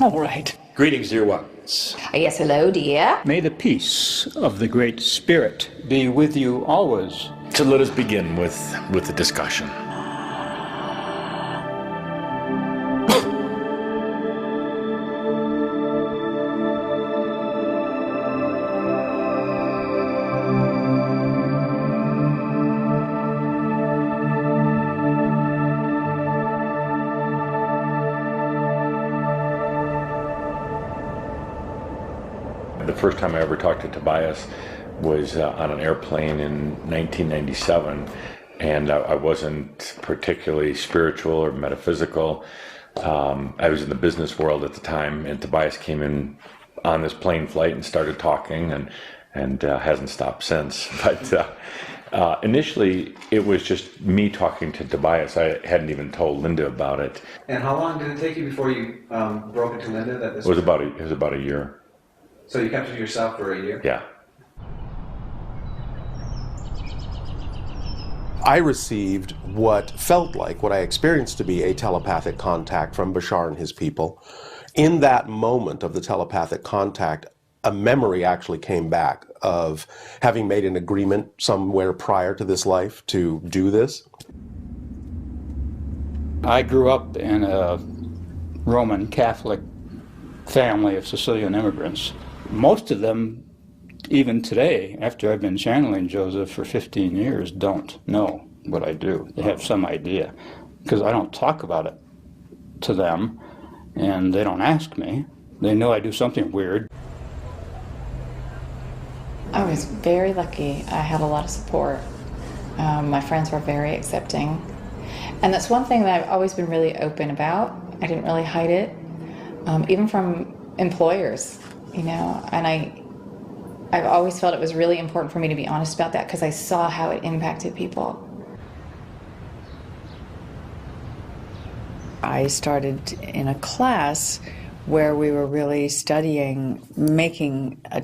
All right. Greetings, dear ones. Yes, hello, dear. May the peace of the Great Spirit be with you always. So let us begin with the discussion. The first time I ever talked to Tobias was on an airplane in 1997, and I wasn't particularly spiritual or metaphysical. I was in the business world at the time, and Tobias came in on this plane flight and started talking, and hasn't stopped since. But initially, it was just me talking to Tobias. I hadn't even told Linda about it. And how long did it take you before you broke it to Linda that this It was about a year. So you kept it to yourself for a year? Yeah. I received what felt like, what I experienced to be a telepathic contact from Bashar and his people. In that moment of the telepathic contact, a memory actually came back of having made an agreement somewhere prior to this life to do this. I grew up in a Roman Catholic family of Sicilian immigrants. Most of them, even today, after I've been channeling Joseph for 15 years, don't know what I do. They have some idea, because I don't talk about it to them, and they don't ask me. They know I do something weird. I was very lucky. I had a lot of support. My friends were very accepting. And that's one thing that I've always been really open about. I didn't really hide it, even from employers, you know, and I've always felt it was really important for me to be honest about that because I saw how it impacted people. I started in a class where we were really studying making a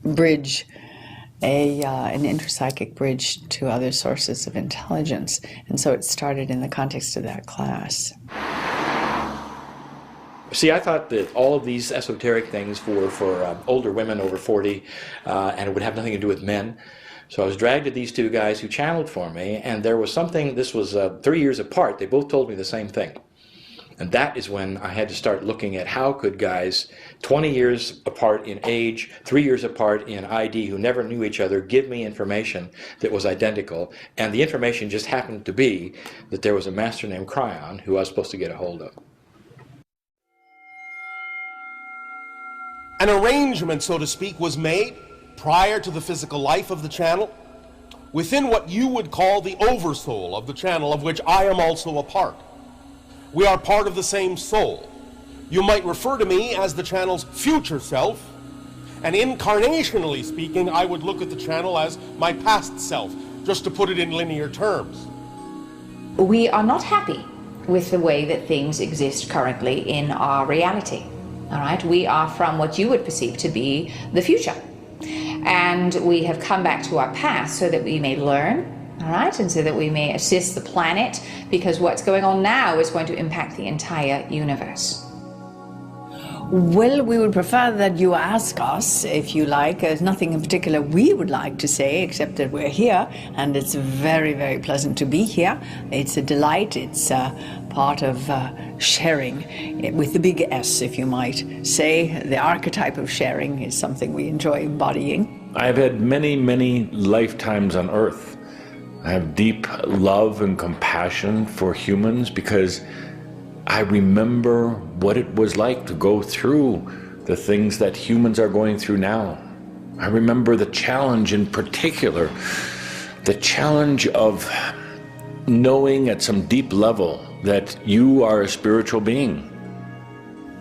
bridge, an interpsychic bridge to other sources of intelligence. And so it started in the context of that class. See, I thought that all of these esoteric things were for older women over 40, and it would have nothing to do with men. So I was dragged to these two guys who channeled for me, and there was something, this was 3 years apart, they both told me the same thing. And that is when I had to start looking at how could guys 20 years apart in age, 3 years apart in ID, who never knew each other, give me information that was identical. And the information just happened to be that there was a master named Cryon who I was supposed to get a hold of. An arrangement, so to speak, was made prior to the physical life of the channel within what you would call the oversoul of the channel, of which I am also a part. We are part of the same soul. You might refer to me as the channel's future self, and incarnationally speaking, I would look at the channel as my past self, just to put it in linear terms. We are not happy with the way that things exist currently in our reality. All right, we are from what you would perceive to be the future. And we have come back to our past so that we may learn, all right, and so that we may assist the planet, because what's going on now is going to impact the entire universe. Well, we would prefer that you ask us, if you like. There's nothing in particular we would like to say, except that we're here, and it's very, very pleasant to be here. It's a delight. It's part of sharing, with the big S, if you might say. The archetype of sharing is something we enjoy embodying. I've had many, many lifetimes on Earth. I have deep love and compassion for humans because I remember what it was like to go through the things that humans are going through now. I remember the challenge in particular, the challenge of knowing at some deep level that you are a spiritual being.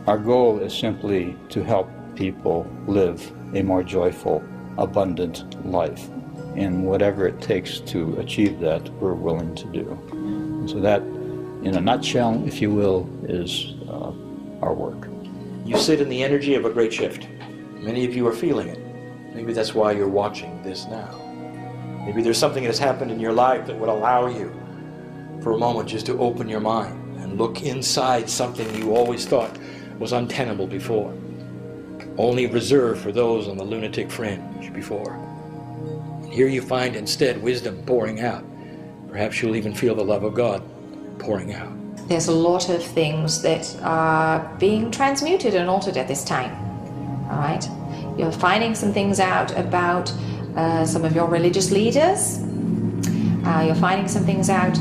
Our goal is simply to help people live a more joyful, abundant life. And whatever it takes to achieve that, we're willing to do. And so that, in a nutshell, if you will, is our work. You sit in the energy of a great shift. Many of you are feeling it. Maybe that's why you're watching this now. Maybe there's something that has happened in your life that would allow you for a moment just to open your mind and and look inside something you always thought was untenable before, only reserved for those on the lunatic fringe before. And here you find instead wisdom pouring out. Perhaps you'll even feel the love of God pouring out. There's a lot of things that are being transmuted and altered at this time. All right? You're finding some things out about some of your religious leaders. You're finding some things out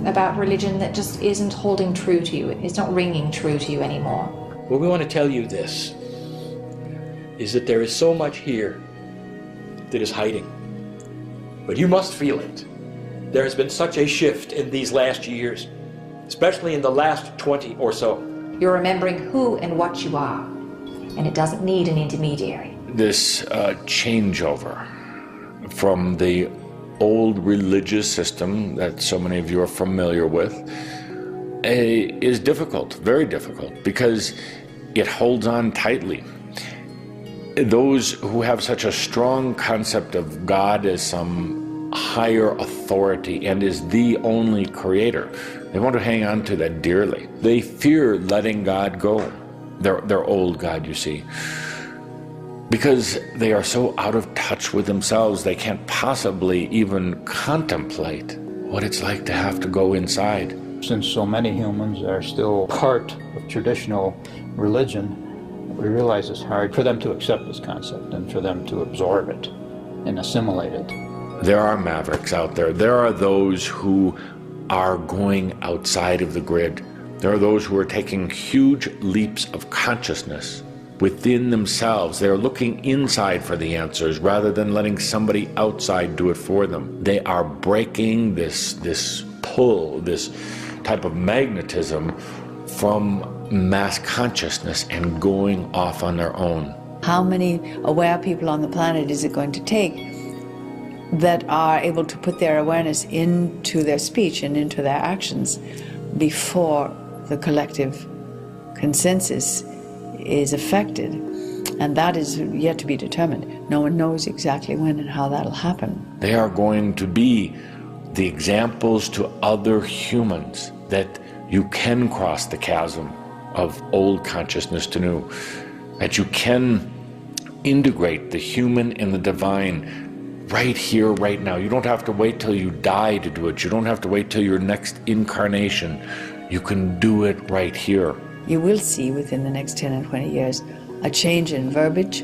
about religion that just isn't holding true to you. It's not ringing true to you anymore. Well, we want to tell you this, is that there is so much here that is hiding. But you must feel it. There has been such a shift in these last years, especially in the last 20 or so. You're remembering who and what you are, and it doesn't need an intermediary. This changeover from the old religious system that so many of you are familiar with is difficult, very difficult, because it holds on tightly. Those who have such a strong concept of God as some higher authority and is the only creator, they want to hang on to that dearly. They fear letting God go, their old God, you see, because they are so out of touch with themselves, they can't possibly even contemplate what it's like to have to go inside. Since so many humans are still part of traditional religion, we realize it's hard for them to accept this concept and for them to absorb it and assimilate it. There are mavericks out there. There are those who are going outside of the grid. There are those who are taking huge leaps of consciousness within themselves. They're looking inside for the answers rather than letting somebody outside do it for them. They are breaking this pull, this type of magnetism from mass consciousness and going off on their own. How many aware people on the planet is it going to take that are able to put their awareness into their speech and into their actions before the collective consensus is affected? And that is yet to be determined. No one knows exactly when and how that'll happen. They are going to be the examples to other humans that you can cross the chasm of old consciousness to new, that you can integrate the human and the divine right here, right now. You don't have to wait till you die to do it. You don't have to wait till your next incarnation. You can do it right here. You will see within the next 10 and 20 years a change in verbiage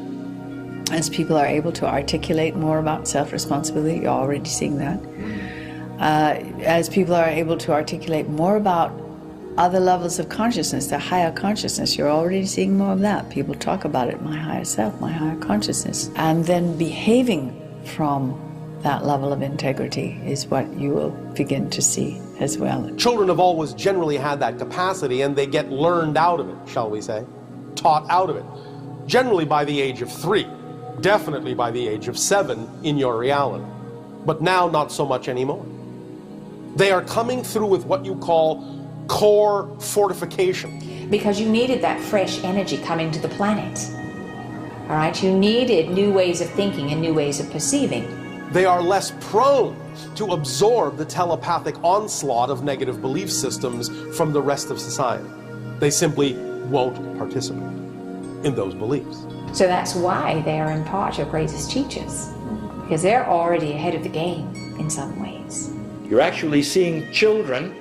as people are able to articulate more about self-responsibility. You're already seeing that. As people are able to articulate more about other levels of consciousness, the higher consciousness, you're already seeing more of that. People talk about it, my higher self, my higher consciousness. And then behaving from that level of integrity is what you will begin to see as well. Children have always generally had that capacity, and they get learned out of it, shall we say, taught out of it, generally by the age of 3, definitely by the age of 7 in your reality, but now not so much anymore. They are coming through with what you call core fortification. Because you needed that fresh energy coming to the planet. All right, you needed new ways of thinking and new ways of perceiving. They are less prone to absorb the telepathic onslaught of negative belief systems from the rest of society. They simply won't participate in those beliefs. So that's why they are in part your greatest teachers, because they're already ahead of the game in some ways. You're actually seeing children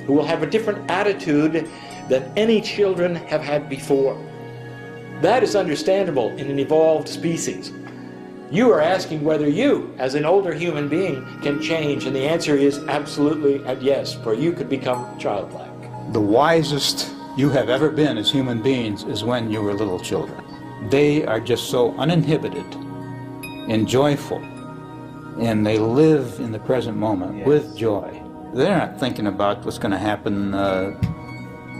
who will have a different attitude than any children have had before. That is understandable in an evolved species. You are asking whether you, as an older human being, can change, and the answer is absolutely and yes, for you could become childlike. The wisest you have ever been as human beings is when you were little children. They are just so uninhibited and joyful, and they live in the present moment with joy. They're not thinking about what's going to happen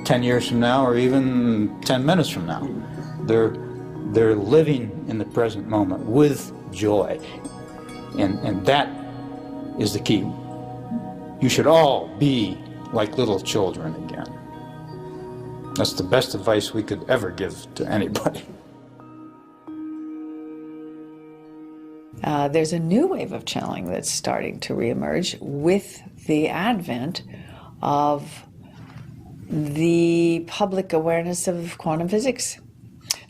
10 years from now or even 10 minutes from now. They're living in the present moment with joy, and that is the key. You should all be like little children again. That's the best advice we could ever give to anybody. There's a new wave of channeling that's starting to reemerge with the advent of the public awareness of quantum physics.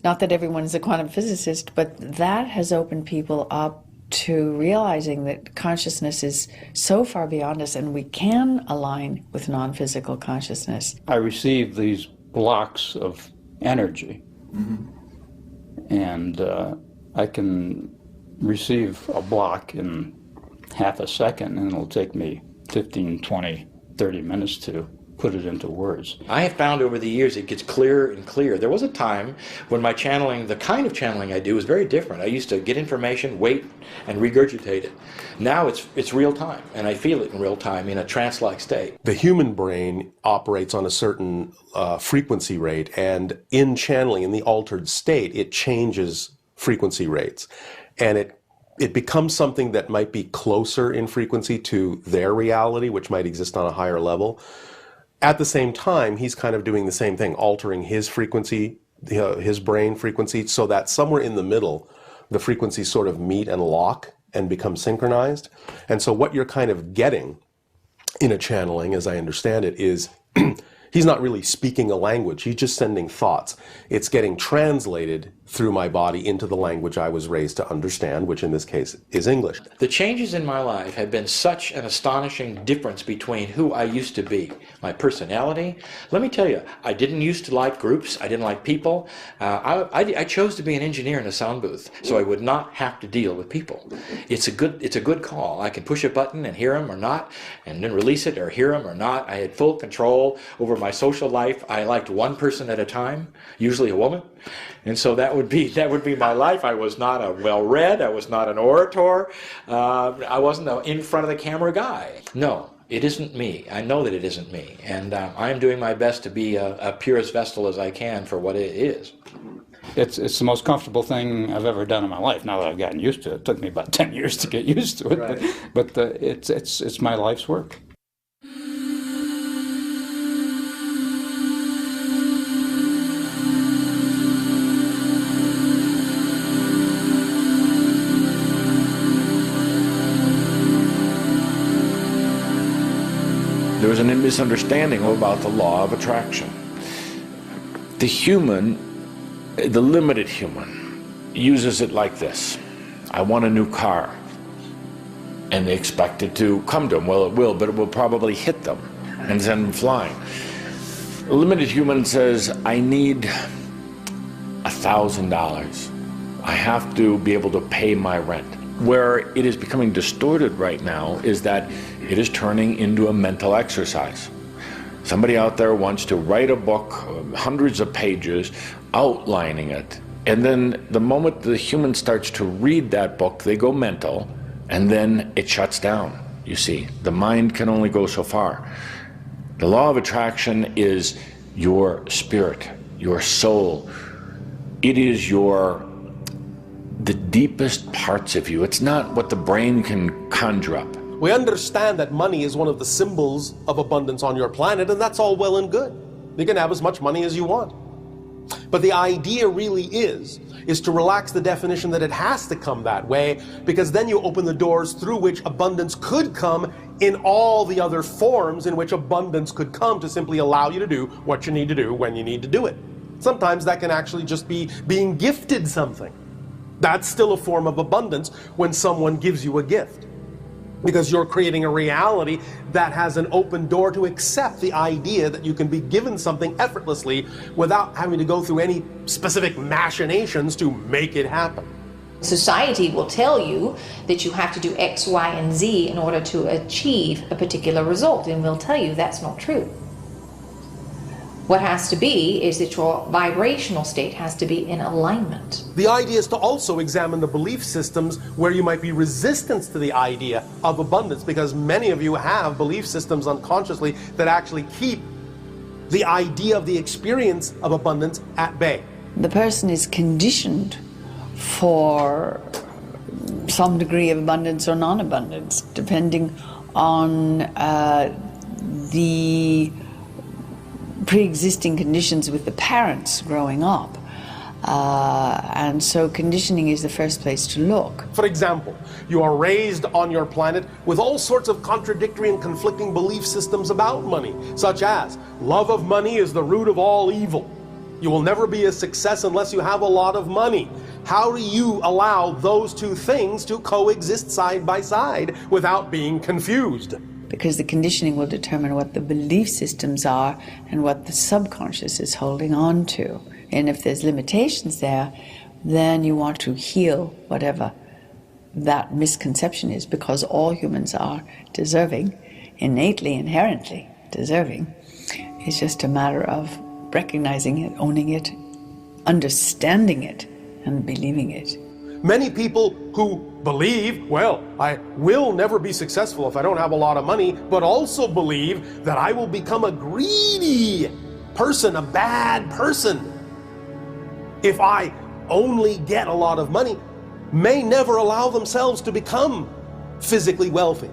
Not that everyone is a quantum physicist, but that has opened people up to realizing that consciousness is so far beyond us and we can align with non-physical consciousness. I receive these blocks of energy, and I can receive a block in half a second, and it'll take me 15, 20, 30 minutes to put it into words. I have found over the years it gets clearer and clearer. There was a time when my channeling, the kind of channeling I do, was very different. I used to get information, wait, and regurgitate it. Now it's real time, and I feel it in real time in a trance-like state. The human brain operates on a certain frequency rate, and in channeling, in the altered state, it changes frequency rates. And it becomes something that might be closer in frequency to their reality, which might exist on a higher level. At the same time, he's kind of doing the same thing, altering his frequency, his brain frequency, so that somewhere in the middle, the frequencies sort of meet and lock and become synchronized. And so what you're kind of getting in a channeling, as I understand it, is he's not really speaking a language, he's just sending thoughts. It's getting translated through my body into the language I was raised to understand, which in this case is English. The changes in my life have been such an astonishing difference between who I used to be, my personality. Let me tell you, I didn't used to like groups, I didn't like people. I chose to be an engineer in a sound booth, so I would not have to deal with people. It's a good call. I can push a button and hear them or not, and then release it or hear them or not. I had full control over my social life. I liked one person at a time, usually a woman. And so that would be my life. I was not a well-read. I was not an orator. I wasn't an in front of the camera guy. No, it isn't me. I know that it isn't me, and I'm doing my best to be a purest vessel as I can for what it is. It's the most comfortable thing I've ever done in my life. Now that I've gotten used to it, it took me about 10 years to get used to it. Right. But it's my life's work. There was a misunderstanding about the law of attraction. The human, the limited human, uses it like this. I want a new car. And they expect it to come to them. Well, it will, but it will probably hit them and send them flying. The limited human says, I need $1,000. I have to be able to pay my rent. Where it is becoming distorted right now is that it is turning into a mental exercise. Somebody out there wants to write a book, hundreds of pages, outlining it, and then the moment the human starts to read that book, they go mental, and then it shuts down, you see. The mind can only go so far. The law of attraction is your spirit, your soul. It is the deepest parts of you. It's not what the brain can conjure up. We understand that money is one of the symbols of abundance on your planet, and that's all well and good. You can have as much money as you want. But the idea really is to relax the definition that it has to come that way, because then you open the doors through which abundance could come in all the other forms in which abundance could come to simply allow you to do what you need to do when you need to do it. Sometimes that can actually just be being gifted something. That's still a form of abundance when someone gives you a gift, because you're creating a reality that has an open door to accept the idea that you can be given something effortlessly without having to go through any specific machinations to make it happen. Society will tell you that you have to do X, Y, and Z in order to achieve a particular result, and we'll tell you that's not true. What has to be is that your vibrational state has to be in alignment. The idea is to also examine the belief systems where you might be resistance to the idea of abundance, because many of you have belief systems unconsciously that actually keep the idea of the experience of abundance at bay. The person is conditioned for some degree of abundance or non-abundance, depending on the pre-existing conditions with the parents growing up. And so conditioning is the first place to look. For example, you are raised on your planet with all sorts of contradictory and conflicting belief systems about money, such as love of money is the root of all evil. You will never be a success unless you have a lot of money. How do you allow those two things to coexist side by side without being confused? Because the conditioning will determine what the belief systems are and what the subconscious is holding on to. And if there's limitations there, then you want to heal whatever that misconception is, because all humans are deserving, innately, inherently deserving. It's just a matter of recognizing it, owning it, understanding it, and believing it. Many people who believe, well, I will never be successful if I don't have a lot of money, but also believe that I will become a greedy person, a bad person, if I only get a lot of money, may never allow themselves to become physically wealthy,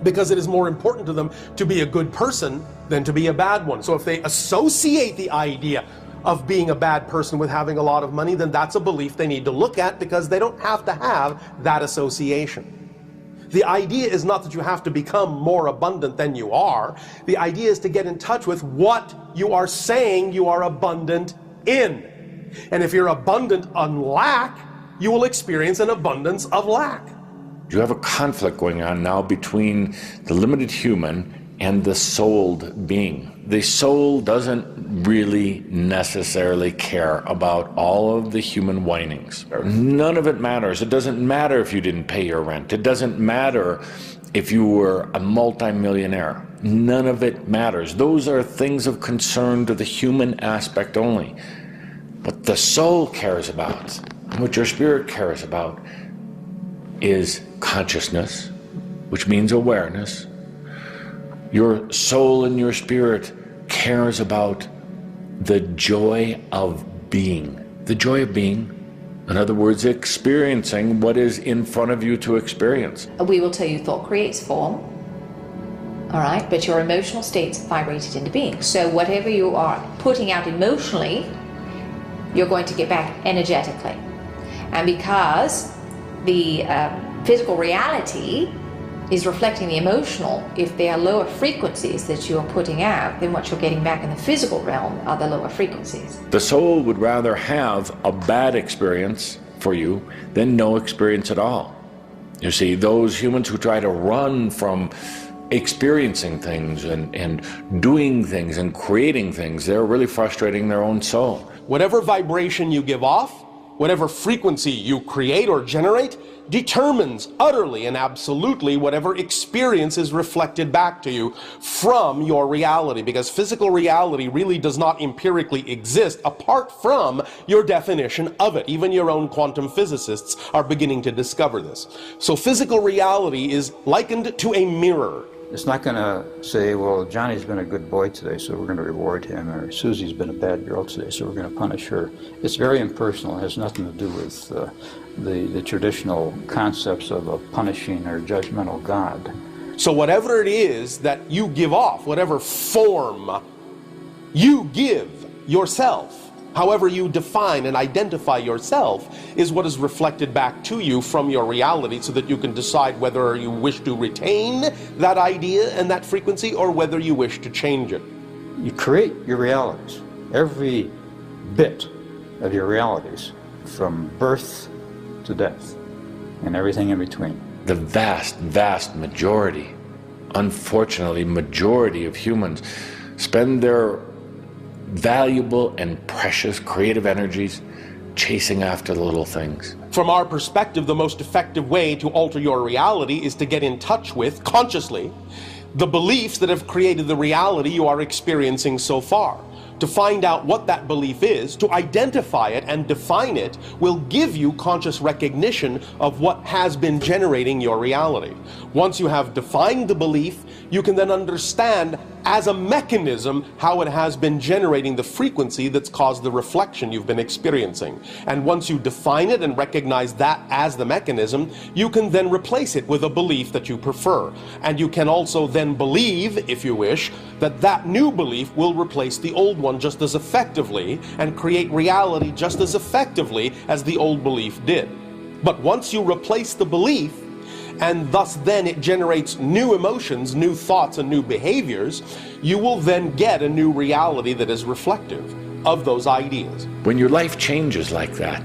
because it is more important to them to be a good person than to be a bad one. So if they associate the idea of being a bad person with having a lot of money, then that's a belief they need to look at, because they don't have to have that association. The idea is not that you have to become more abundant than you are. The idea is to get in touch with what you are saying you are abundant in. And if you're abundant on lack, you will experience an abundance of lack. You have a conflict going on now between the limited human and the souled being. The soul doesn't really necessarily care about all of the human whinings. None of it matters. It doesn't matter if you didn't pay your rent. It doesn't matter if you were a multimillionaire. None of it matters. Those are things of concern to the human aspect only. What the soul cares about, and what your spirit cares about, is consciousness, which means awareness. Your soul and your spirit cares about the joy of being. The joy of being, in other words, experiencing what is in front of you to experience. We will tell you thought creates form, all right, but your emotional state's vibrated into being. So whatever you are putting out emotionally, you're going to get back energetically. And because the physical reality is reflecting the emotional, if there are lower frequencies that you're putting out, then what you're getting back in the physical realm are the lower frequencies. The soul would rather have a bad experience for you than no experience at all. You see, those humans who try to run from experiencing things and doing things and creating things, they're really frustrating their own soul. Whatever vibration you give off, whatever frequency you create or generate, determines utterly and absolutely whatever experience is reflected back to you from your reality, because physical reality really does not empirically exist apart from your definition of it. Even your own quantum physicists are beginning to discover this. So physical reality is likened to a mirror. It's not going to say, well, Johnny's been a good boy today, so we're going to reward him, or Susie's been a bad girl today, so we're going to punish her. It's very impersonal. It has nothing to do with the traditional concepts of a punishing or judgmental God. So whatever it is that you give off, whatever form you give yourself, however you define and identify yourself, is what is reflected back to you from your reality, so that you can decide whether you wish to retain that idea and that frequency or whether you wish to change it. You create your realities, every bit of your realities, from birth to death, and everything in between. The vast, vast majority, unfortunately, majority of humans spend their valuable and precious creative energies chasing after the little things. From our perspective, the most effective way to alter your reality is to get in touch with, consciously, the beliefs that have created the reality you are experiencing so far. To find out what that belief is, to identify it and define it, will give you conscious recognition of what has been generating your reality. Once you have defined the belief, you can then understand as a mechanism how it has been generating the frequency that's caused the reflection you've been experiencing. And once you define it and recognize that as the mechanism, you can then replace it with a belief that you prefer. And you can also then believe, if you wish, that that new belief will replace the old one one just as effectively and create reality just as effectively as the old belief did. But once you replace the belief, and thus then it generates new emotions, new thoughts, and new behaviors, you will then get a new reality that is reflective of those ideas. When your life changes like that,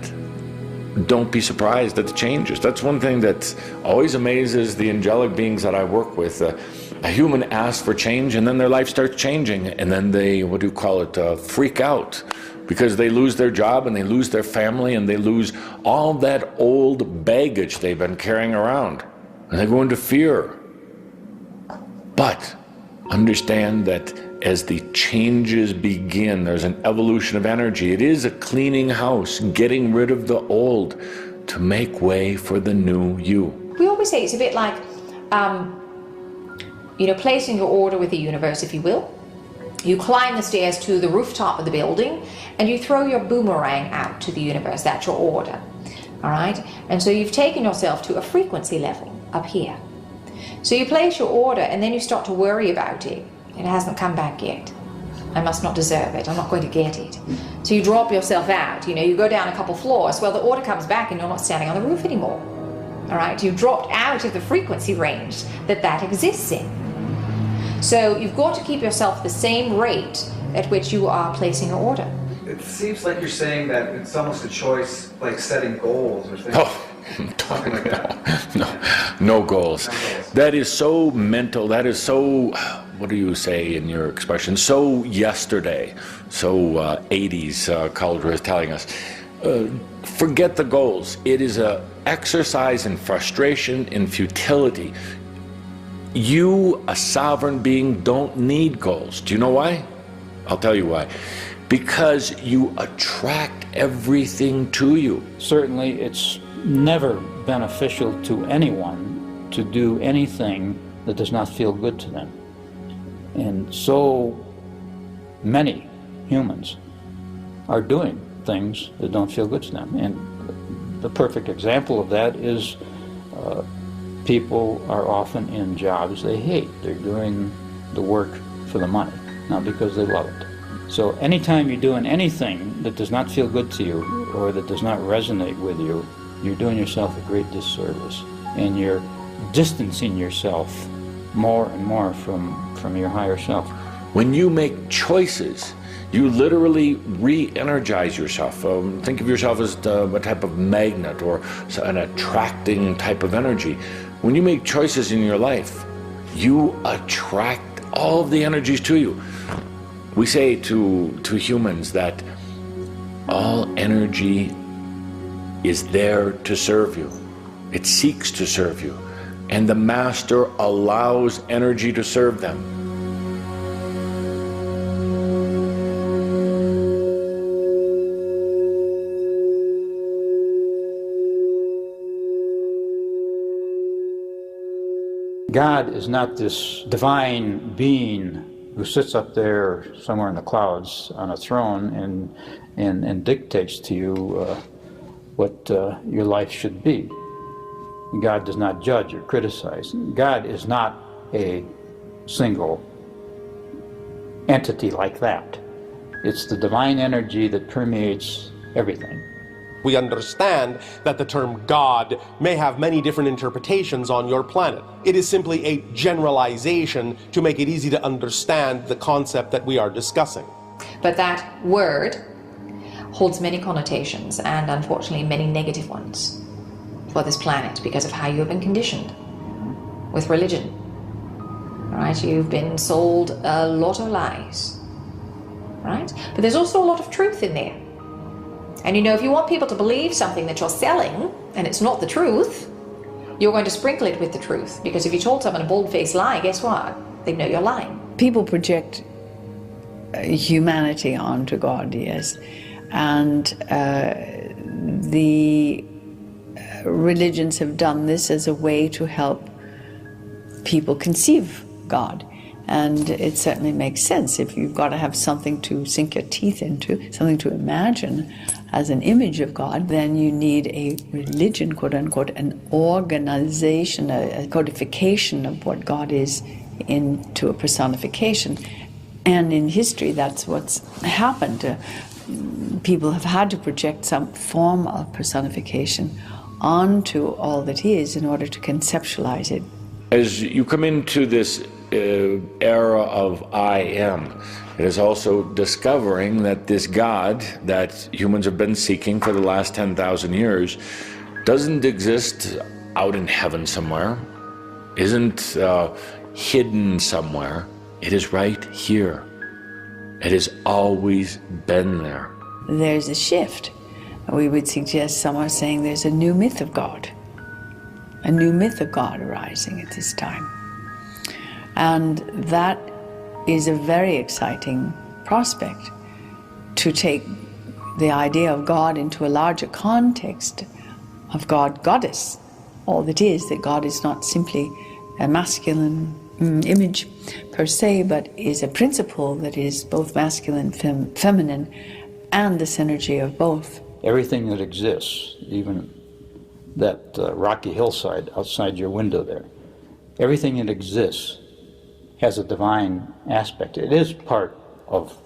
don't be surprised at the changes. That's one thing that always amazes the angelic beings that I work with. A human asks for change, and then their life starts changing, and then they, what do you call it, freak out, because they lose their job, and they lose their family, and they lose all that old baggage they've been carrying around, and they go into fear. But understand that as the changes begin, there's an evolution of energy. It is a cleaning house, getting rid of the old to make way for the new you. We always say it's a bit like, placing your order with the universe, if you will. You climb the stairs to the rooftop of the building and you throw your boomerang out to the universe. That's your order. All right? And so you've taken yourself to a frequency level up here. So you place your order and then you start to worry about it. It hasn't come back yet. I must not deserve it. I'm not going to get it. So you drop yourself out. You go down a couple floors. Well, the order comes back and you're not standing on the roof anymore. All right? You dropped out of the frequency range that exists in. So you've got to keep yourself the same rate at which you are placing your order. It seems like you're saying that it's almost a choice, like setting goals or things. Something like that. No goals. That is so mental. That is so, what do you say in your expression? So yesterday. So 80s, Cauldre is telling us. Forget the goals. It is an exercise in frustration, in futility. You, a sovereign being, don't need goals. Do you know why? I'll tell you why. Because you attract everything to you. Certainly, it's never beneficial to anyone to do anything that does not feel good to them. And so many humans are doing things that don't feel good to them. And the perfect example of that is people are often in jobs they hate. They're doing the work for the money, not because they love it. So anytime you're doing anything that does not feel good to you or that does not resonate with you, you're doing yourself a great disservice. And you're distancing yourself more and more from your higher self. When you make choices, you literally re-energize yourself. Think of yourself as a type of magnet or an attracting type of energy. When you make choices in your life, you attract all of the energies to you. We say to humans that all energy is there to serve you. It seeks to serve you. And the Master allows energy to serve them. God is not this divine being who sits up there somewhere in the clouds on a throne and dictates to you what your life should be. God does not judge or criticize. God is not a single entity like that. It's the divine energy that permeates everything. We understand that the term God may have many different interpretations on your planet. It is simply a generalization to make it easy to understand the concept that we are discussing. But that word holds many connotations and unfortunately many negative ones for this planet because of how you have been conditioned with religion. Right? You've been sold a lot of lies. Right? But there's also a lot of truth in there. And if you want people to believe something that you're selling, and it's not the truth, you're going to sprinkle it with the truth. Because if you told someone a bold-faced lie, guess what? They'd know you're lying. People project humanity onto God, yes. And the religions have done this as a way to help people conceive God. And it certainly makes sense. If you've got to have something to sink your teeth into, something to imagine as an image of God, then you need a religion, quote unquote, an organization, a codification of what God is into a personification. And in history, that's what's happened. People have had to project some form of personification onto all that is in order to conceptualize it. As you come into this era of I am, it is also discovering that this God that humans have been seeking for the last 10,000 years doesn't exist out in heaven somewhere, isn't hidden somewhere. It is right here. It has always been there. There's a shift. We would suggest some are saying there's a new myth of God. A new myth of God arising at this time. And that is a very exciting prospect, to take the idea of God into a larger context of God, goddess. All that is, that God is not simply a masculine image per se, but is a principle that is both masculine, feminine, and the synergy of both. Everything that exists, even that rocky hillside outside your window there, everything that exists has a divine aspect. It is part of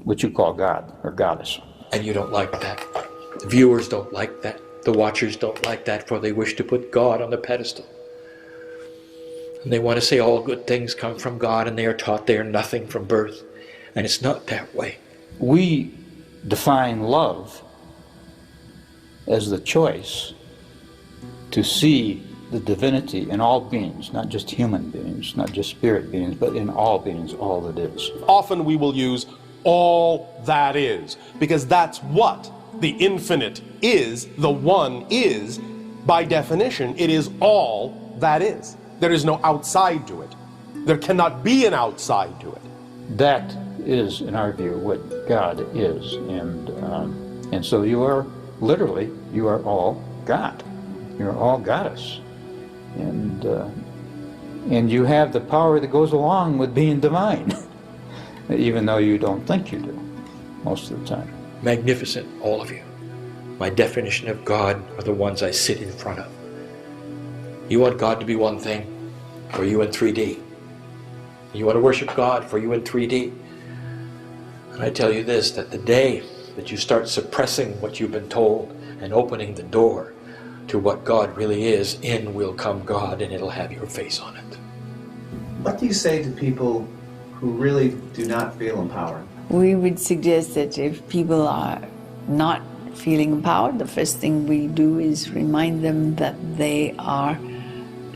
what you call God or goddess. And you don't like that. The viewers don't like that. The watchers don't like that, for they wish to put God on the pedestal. And they want to say all good things come from God, and they are taught they are nothing from birth. And it's not that way. We define love as the choice to see the divinity in all beings, not just human beings, not just spirit beings, but in all beings, all that is. Often we will use all that is, because that's what the infinite is, the one is. By definition, it is all that is. There is no outside to it. There cannot be an outside to it. That is, in our view, what God is. And so you are, literally, you are all God. You're all goddess. And you have the power that goes along with being divine, even though you don't think you do, most of the time. Magnificent, all of you. My definition of God are the ones I sit in front of. You want God to be one thing, for you in 3D. You want to worship God, for you in 3D. And I tell you this, that the day that you start suppressing what you've been told and opening the door to what God really is, in will come God, and it'll have your face on it. What do you say to people who really do not feel empowered? We would suggest that if people are not feeling empowered, the first thing we do is remind them that they are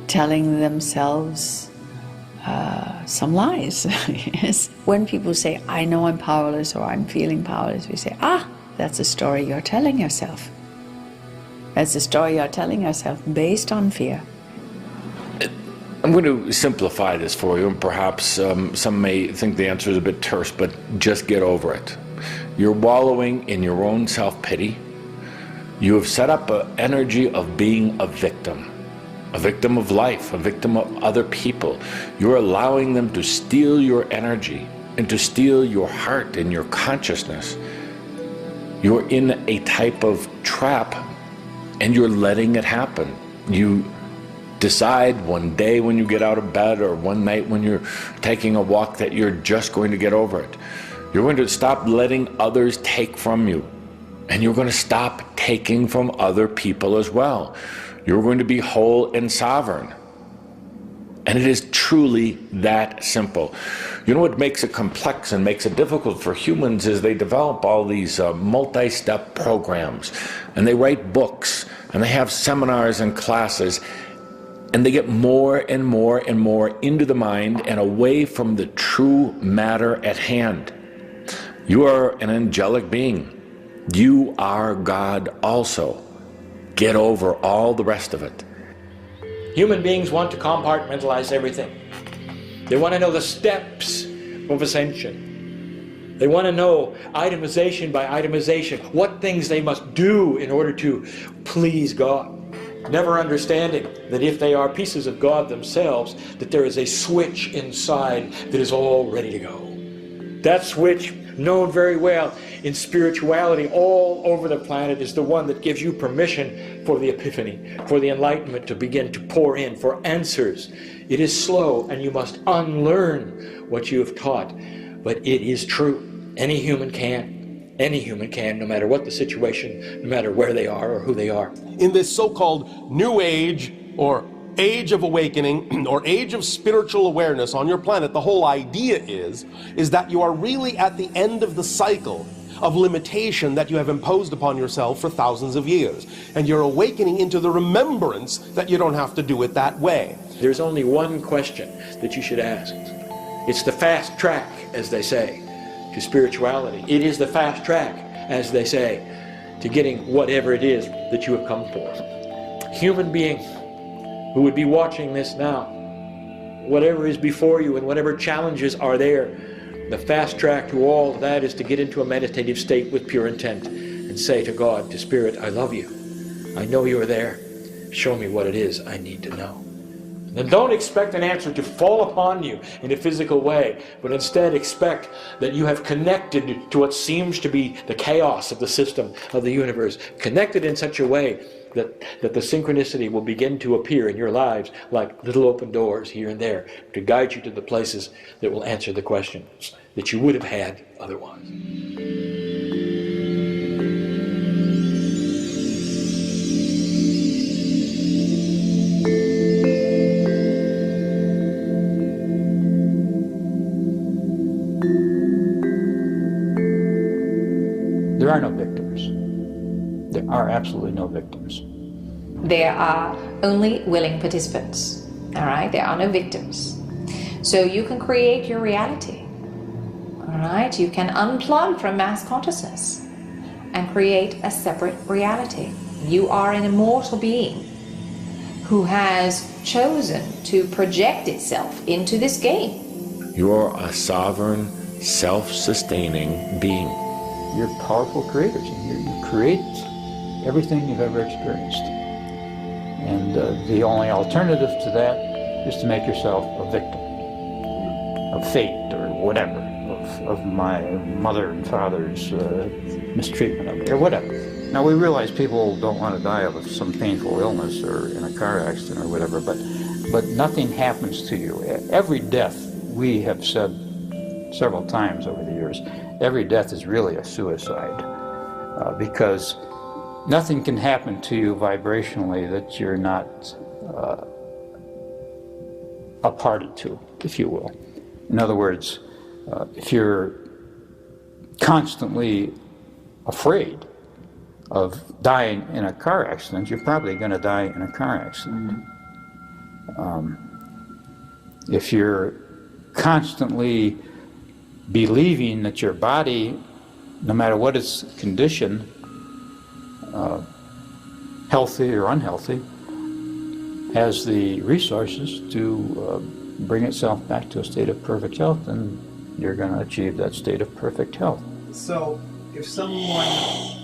telling themselves some lies. Yes. When people say, I know I'm powerless, or I'm feeling powerless, we say, that's a story you're telling yourself. That's a story you're telling yourself based on fear. I'm going to simplify this for you, and perhaps some may think the answer is a bit terse, but just get over it. You're wallowing in your own self-pity. You have set up an energy of being a victim of life, a victim of other people. You're allowing them to steal your energy and to steal your heart and your consciousness. You're in a type of trap, and you're letting it happen. You decide one day when you get out of bed, or one night when you're taking a walk, that you're just going to get over it. You're going to stop letting others take from you, and you're going to stop taking from other people as well. You're going to be whole and sovereign. And it is truly that simple. You know what makes it complex and makes it difficult for humans is they develop all these multi-step programs, and they write books, and they have seminars and classes, and they get more and more and more into the mind and away from the true matter at hand. You are an angelic being. You are God also. Get over all the rest of it. Human beings want to compartmentalize everything. They want to know the steps of ascension. They want to know itemization by itemization, what things they must do in order to please God. Never understanding that if they are pieces of God themselves, that there is a switch inside that is all ready to go. That switch, known very well in spirituality all over the planet, is the one that gives you permission for the epiphany, for the enlightenment to begin to pour in, for answers It is slow, and you must unlearn what you have taught. But it is true. Any human can, no matter what the situation, no matter where they are or who they are. In this so-called New Age or Age of Awakening or Age of Spiritual Awareness on your planet, the whole idea is that you are really at the end of the cycle of limitation that you have imposed upon yourself for thousands of years. And you're awakening into the remembrance that you don't have to do it that way. There's only one question that you should ask. It's the fast track, as they say, to spirituality. It is the fast track, as they say, to getting whatever it is that you have come for. Human being who would be watching this now, whatever is before you and whatever challenges are there, the fast track to all of that is to get into a meditative state with pure intent and say to God, to Spirit, I love you. I know you are there. Show me what it is I need to know. And don't expect an answer to fall upon you in a physical way, but instead expect that you have connected to what seems to be the chaos of the system of the universe, connected in such a way that the synchronicity will begin to appear in your lives like little open doors here and there to guide you to the places that will answer the questions that you would have had otherwise. There are no victims. There are absolutely no victims. There are only willing participants, all right? There are no victims. So you can create your reality, all right? You can unplug from mass consciousness and create a separate reality. You are an immortal being who has chosen to project itself into this game. You are a sovereign, self-sustaining being. You're powerful creators. You create everything you've ever experienced. And the only alternative to that is to make yourself a victim of fate or whatever, of my mother and father's mistreatment of me or whatever. Now we realize people don't want to die of some painful illness or in a car accident or whatever, but nothing happens to you. Every death, we have said several times over the years, every death is really a suicide because nothing can happen to you vibrationally that you're not a party to, if you will. In other words, if you're constantly afraid of dying in a car accident, you're probably going to die in a car accident. If you're constantly believing that your body, no matter what its condition, healthy or unhealthy, has the resources to bring itself back to a state of perfect health, then you're going to achieve that state of perfect health. So, if someone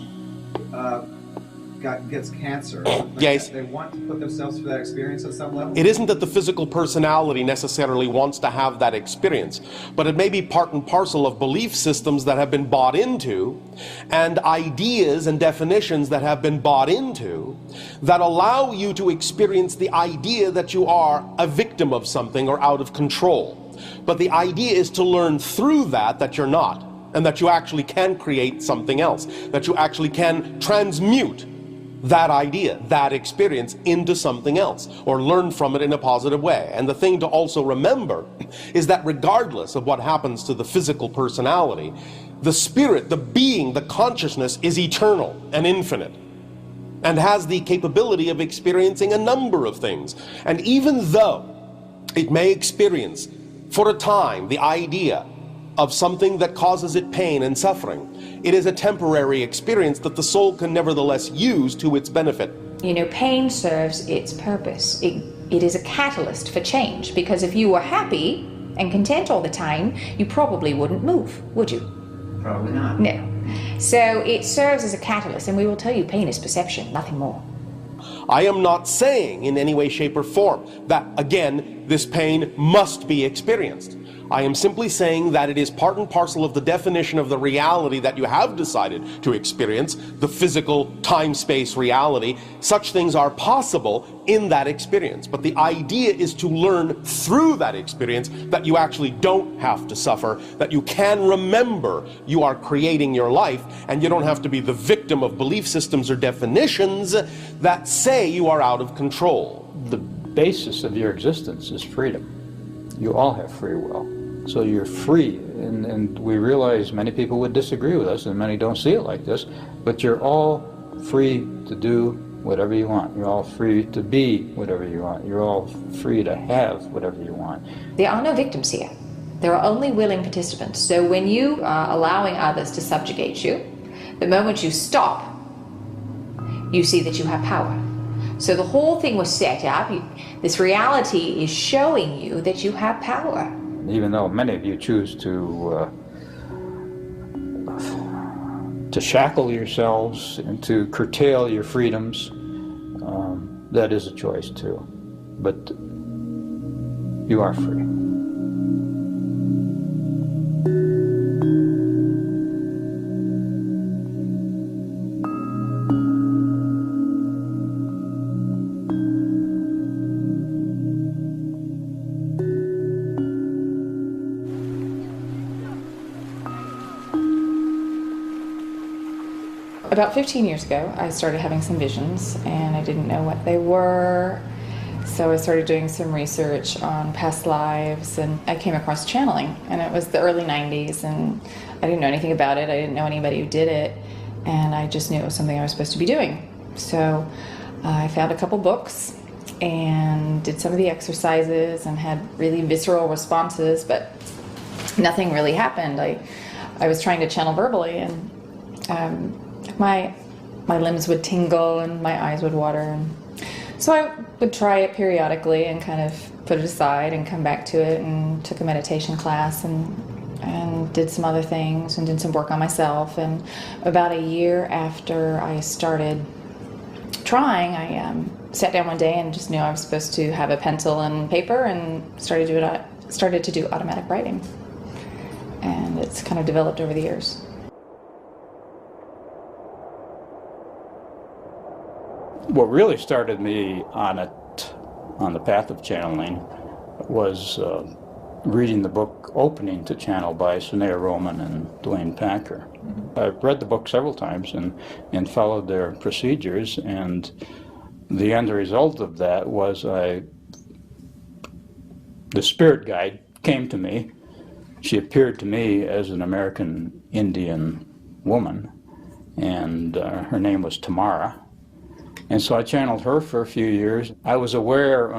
gets cancer, Yes. they want to put themselves through that experience at some level? It isn't that the physical personality necessarily wants to have that experience, but it may be part and parcel of belief systems that have been bought into and ideas and definitions that have been bought into that allow you to experience the idea that you are a victim of something or out of control. But the idea is to learn through that you're not, and that you actually can create something else, that you actually can transmute that idea, that experience into something else, or learn from it in a positive way. And the thing to also remember is that regardless of what happens to the physical personality, the spirit, the being, the consciousness is eternal and infinite and has the capability of experiencing a number of things. And even though it may experience for a time the idea of something that causes it pain and suffering, it is a temporary experience that the soul can nevertheless use to its benefit. You know, pain serves its purpose. It is a catalyst for change, because if you were happy and content all the time, you probably wouldn't move, would you? Probably not. No. So it serves as a catalyst, and we will tell you pain is perception, nothing more. I am not saying in any way, shape, or form that, again, this pain must be experienced. I am simply saying that it is part and parcel of the definition of the reality that you have decided to experience, the physical time-space reality. Such things are possible in that experience. But the idea is to learn through that experience that you actually don't have to suffer, that you can remember you are creating your life, and you don't have to be the victim of belief systems or definitions that say you are out of control. The basis of your existence is freedom. You all have free will. So you're free, and we realize many people would disagree with us, and many don't see it like this, but you're all free to do whatever you want. You're all free to be whatever you want. You're all free to have whatever you want. There are no victims here. There are only willing participants. So when you are allowing others to subjugate you, the moment you stop, you see that you have power. So the whole thing was set up. This reality is showing you that you have power. Even though many of you choose to shackle yourselves and to curtail your freedoms, that is a choice too. But you are free. About 15 years ago, I started having some visions, and I didn't know what they were. So I started doing some research on past lives, and I came across channeling, and it was the early 90s, and I didn't know anything about it. I didn't know anybody who did it, and I just knew it was something I was supposed to be doing. So I found a couple books and did some of the exercises and had really visceral responses, but nothing really happened. I was trying to channel verbally, and my limbs would tingle and my eyes would water, and so I would try it periodically and kind of put it aside and come back to it, and took a meditation class and did some other things and did some work on myself. And about a year after I started trying, I sat down one day and just knew I was supposed to have a pencil and paper, and started to do automatic writing, and it's kind of developed over the years. What really started me on the path of channeling was reading the book Opening to Channel by Sunea Roman and Dwayne Packer. I've read the book several times and followed their procedures, and the end result of that was the spirit guide came to me. She appeared to me as an American Indian woman, and her name was Tamara. And so I channeled her for a few years. I was aware,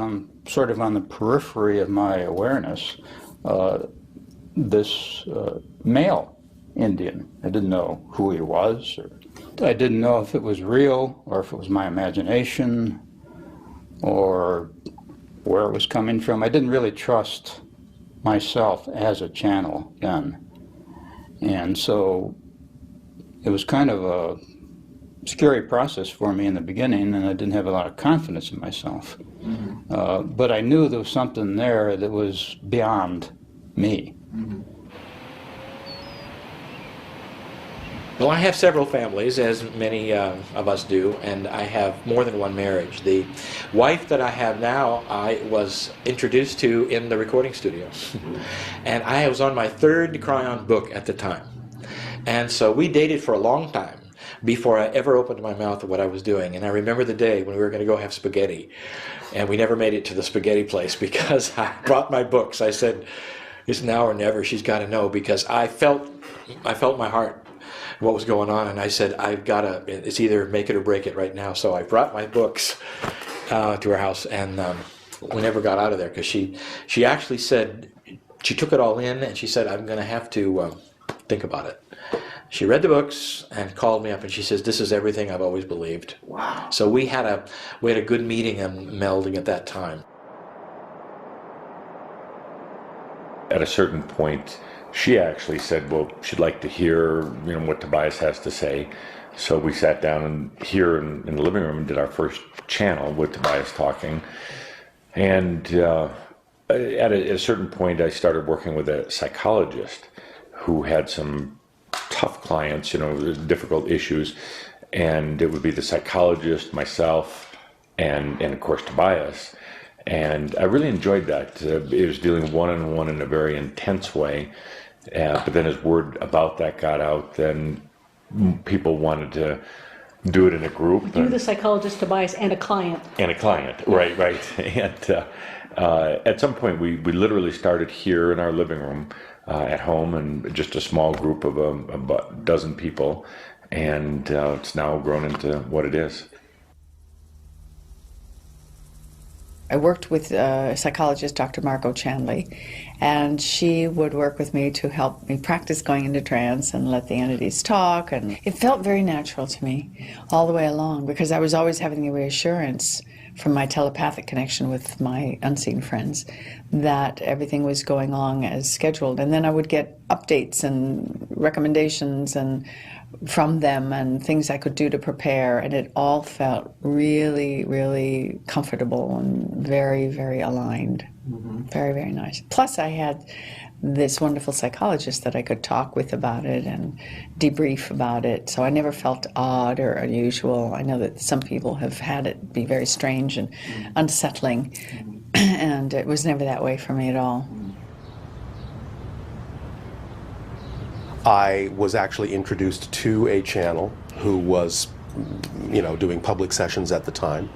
sort of on the periphery of my awareness, this male Indian. I didn't know who he was, or I didn't know if it was real or if it was my imagination or where it was coming from. I didn't really trust myself as a channel then. And so it was kind of a scary process for me in the beginning, and I didn't have a lot of confidence in myself. But I knew there was something there that was beyond me. Well, I have several families, as many of us do, and I have more than one marriage. The wife that I have now, I was introduced to in the recording studio. And I was on my third Cryon book at the time. And so we dated for a long time before I ever opened my mouth of what I was doing. And I remember the day when we were going to go have spaghetti, and we never made it to the spaghetti place because I brought my books. I said, it's now or never, she's got to know, because I felt my heart, what was going on, and I said, I've got to, it's either make it or break it right now. So I brought my books to her house, and we never got out of there, because she actually said, she took it all in, and she said, I'm going to have to think about it. She read the books and called me up, and she says, this is everything I've always believed. Wow. So we had a good meeting and melding at that time. At a certain point, she actually said, well, she'd like to hear, what Tobias has to say. So we sat down and here in the living room and did our first channel with Tobias talking. And At a certain point, I started working with a psychologist who had some tough clients, difficult issues, and it would be the psychologist, myself, and of course Tobias. And I really enjoyed that. It was dealing one-on-one in a very intense way. But then as word about that got out, then people wanted to do it in a group. You, the psychologist, Tobias, and a client. And a client, right. And at some point, we literally started here in our living room at home, and just a small group of about a dozen people. And it's now grown into what it is. I worked with psychologist Dr. Margot Chandley, and she would work with me to help me practice going into trance and let the entities talk, and it felt very natural to me all the way along, because I was always having the reassurance from my telepathic connection with my unseen friends that everything was going along as scheduled. And then I would get updates and recommendations and from them and things I could do to prepare, and it all felt really, really comfortable and very, very aligned. Very, very nice. Plus I had this wonderful psychologist that I could talk with about it and debrief about it, so I never felt odd or unusual. I know that some people have had it be very strange and unsettling, and it was never that way for me at all. I was actually introduced to a channel who was, doing public sessions at the time.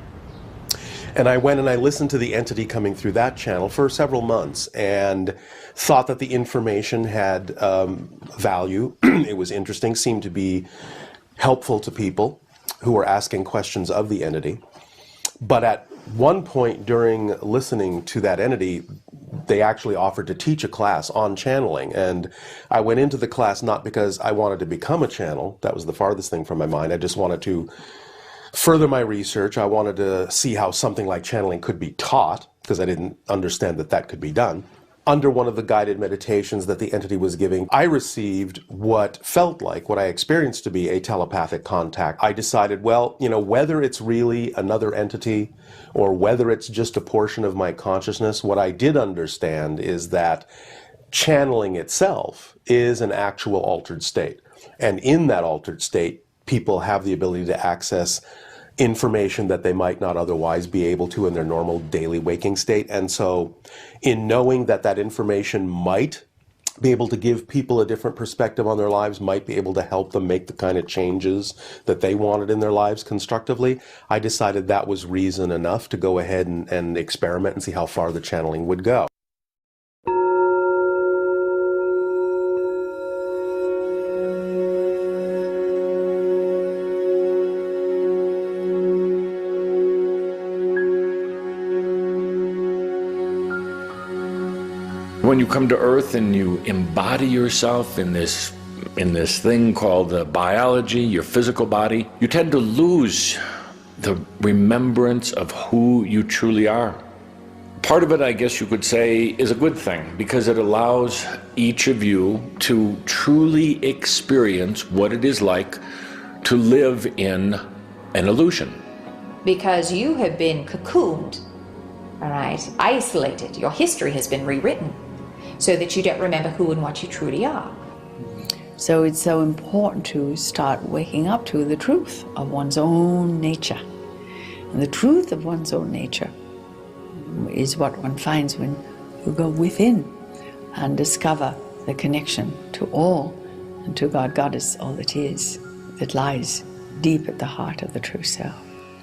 And I went and I listened to the entity coming through that channel for several months and thought that the information had value. It was interesting, seemed to be helpful to people who were asking questions of the entity. But at one point during listening to that entity, they actually offered to teach a class on channeling. And I went into the class not because I wanted to become a channel. That was the farthest thing from my mind. I just wanted to further my research. I wanted to see how something like channeling could be taught, because I didn't understand that that could be done. Under one of the guided meditations that the entity was giving, I received what felt like, what I experienced to be a telepathic contact. I decided, well, whether it's really another entity or whether it's just a portion of my consciousness, what I did understand is that channeling itself is an actual altered state. And in that altered state, people have the ability to access information that they might not otherwise be able to in their normal daily waking state. And so in knowing that that information might be able to give people a different perspective on their lives, might be able to help them make the kind of changes that they wanted in their lives constructively, I decided that was reason enough to go ahead and experiment and see how far the channeling would go. When you come to Earth and you embody yourself in this thing called biology, your physical body, you tend to lose the remembrance of who you truly are. Part of it, I guess you could say, is a good thing, because it allows each of you to truly experience what it is like to live in an illusion. Because you have been cocooned, all right, isolated. Your history has been rewritten so that you don't remember who and what you truly are. So it's so important to start waking up to the truth of one's own nature. And the truth of one's own nature is what one finds when you go within and discover the connection to all and to God. God is all that is, that lies deep at the heart of the true self.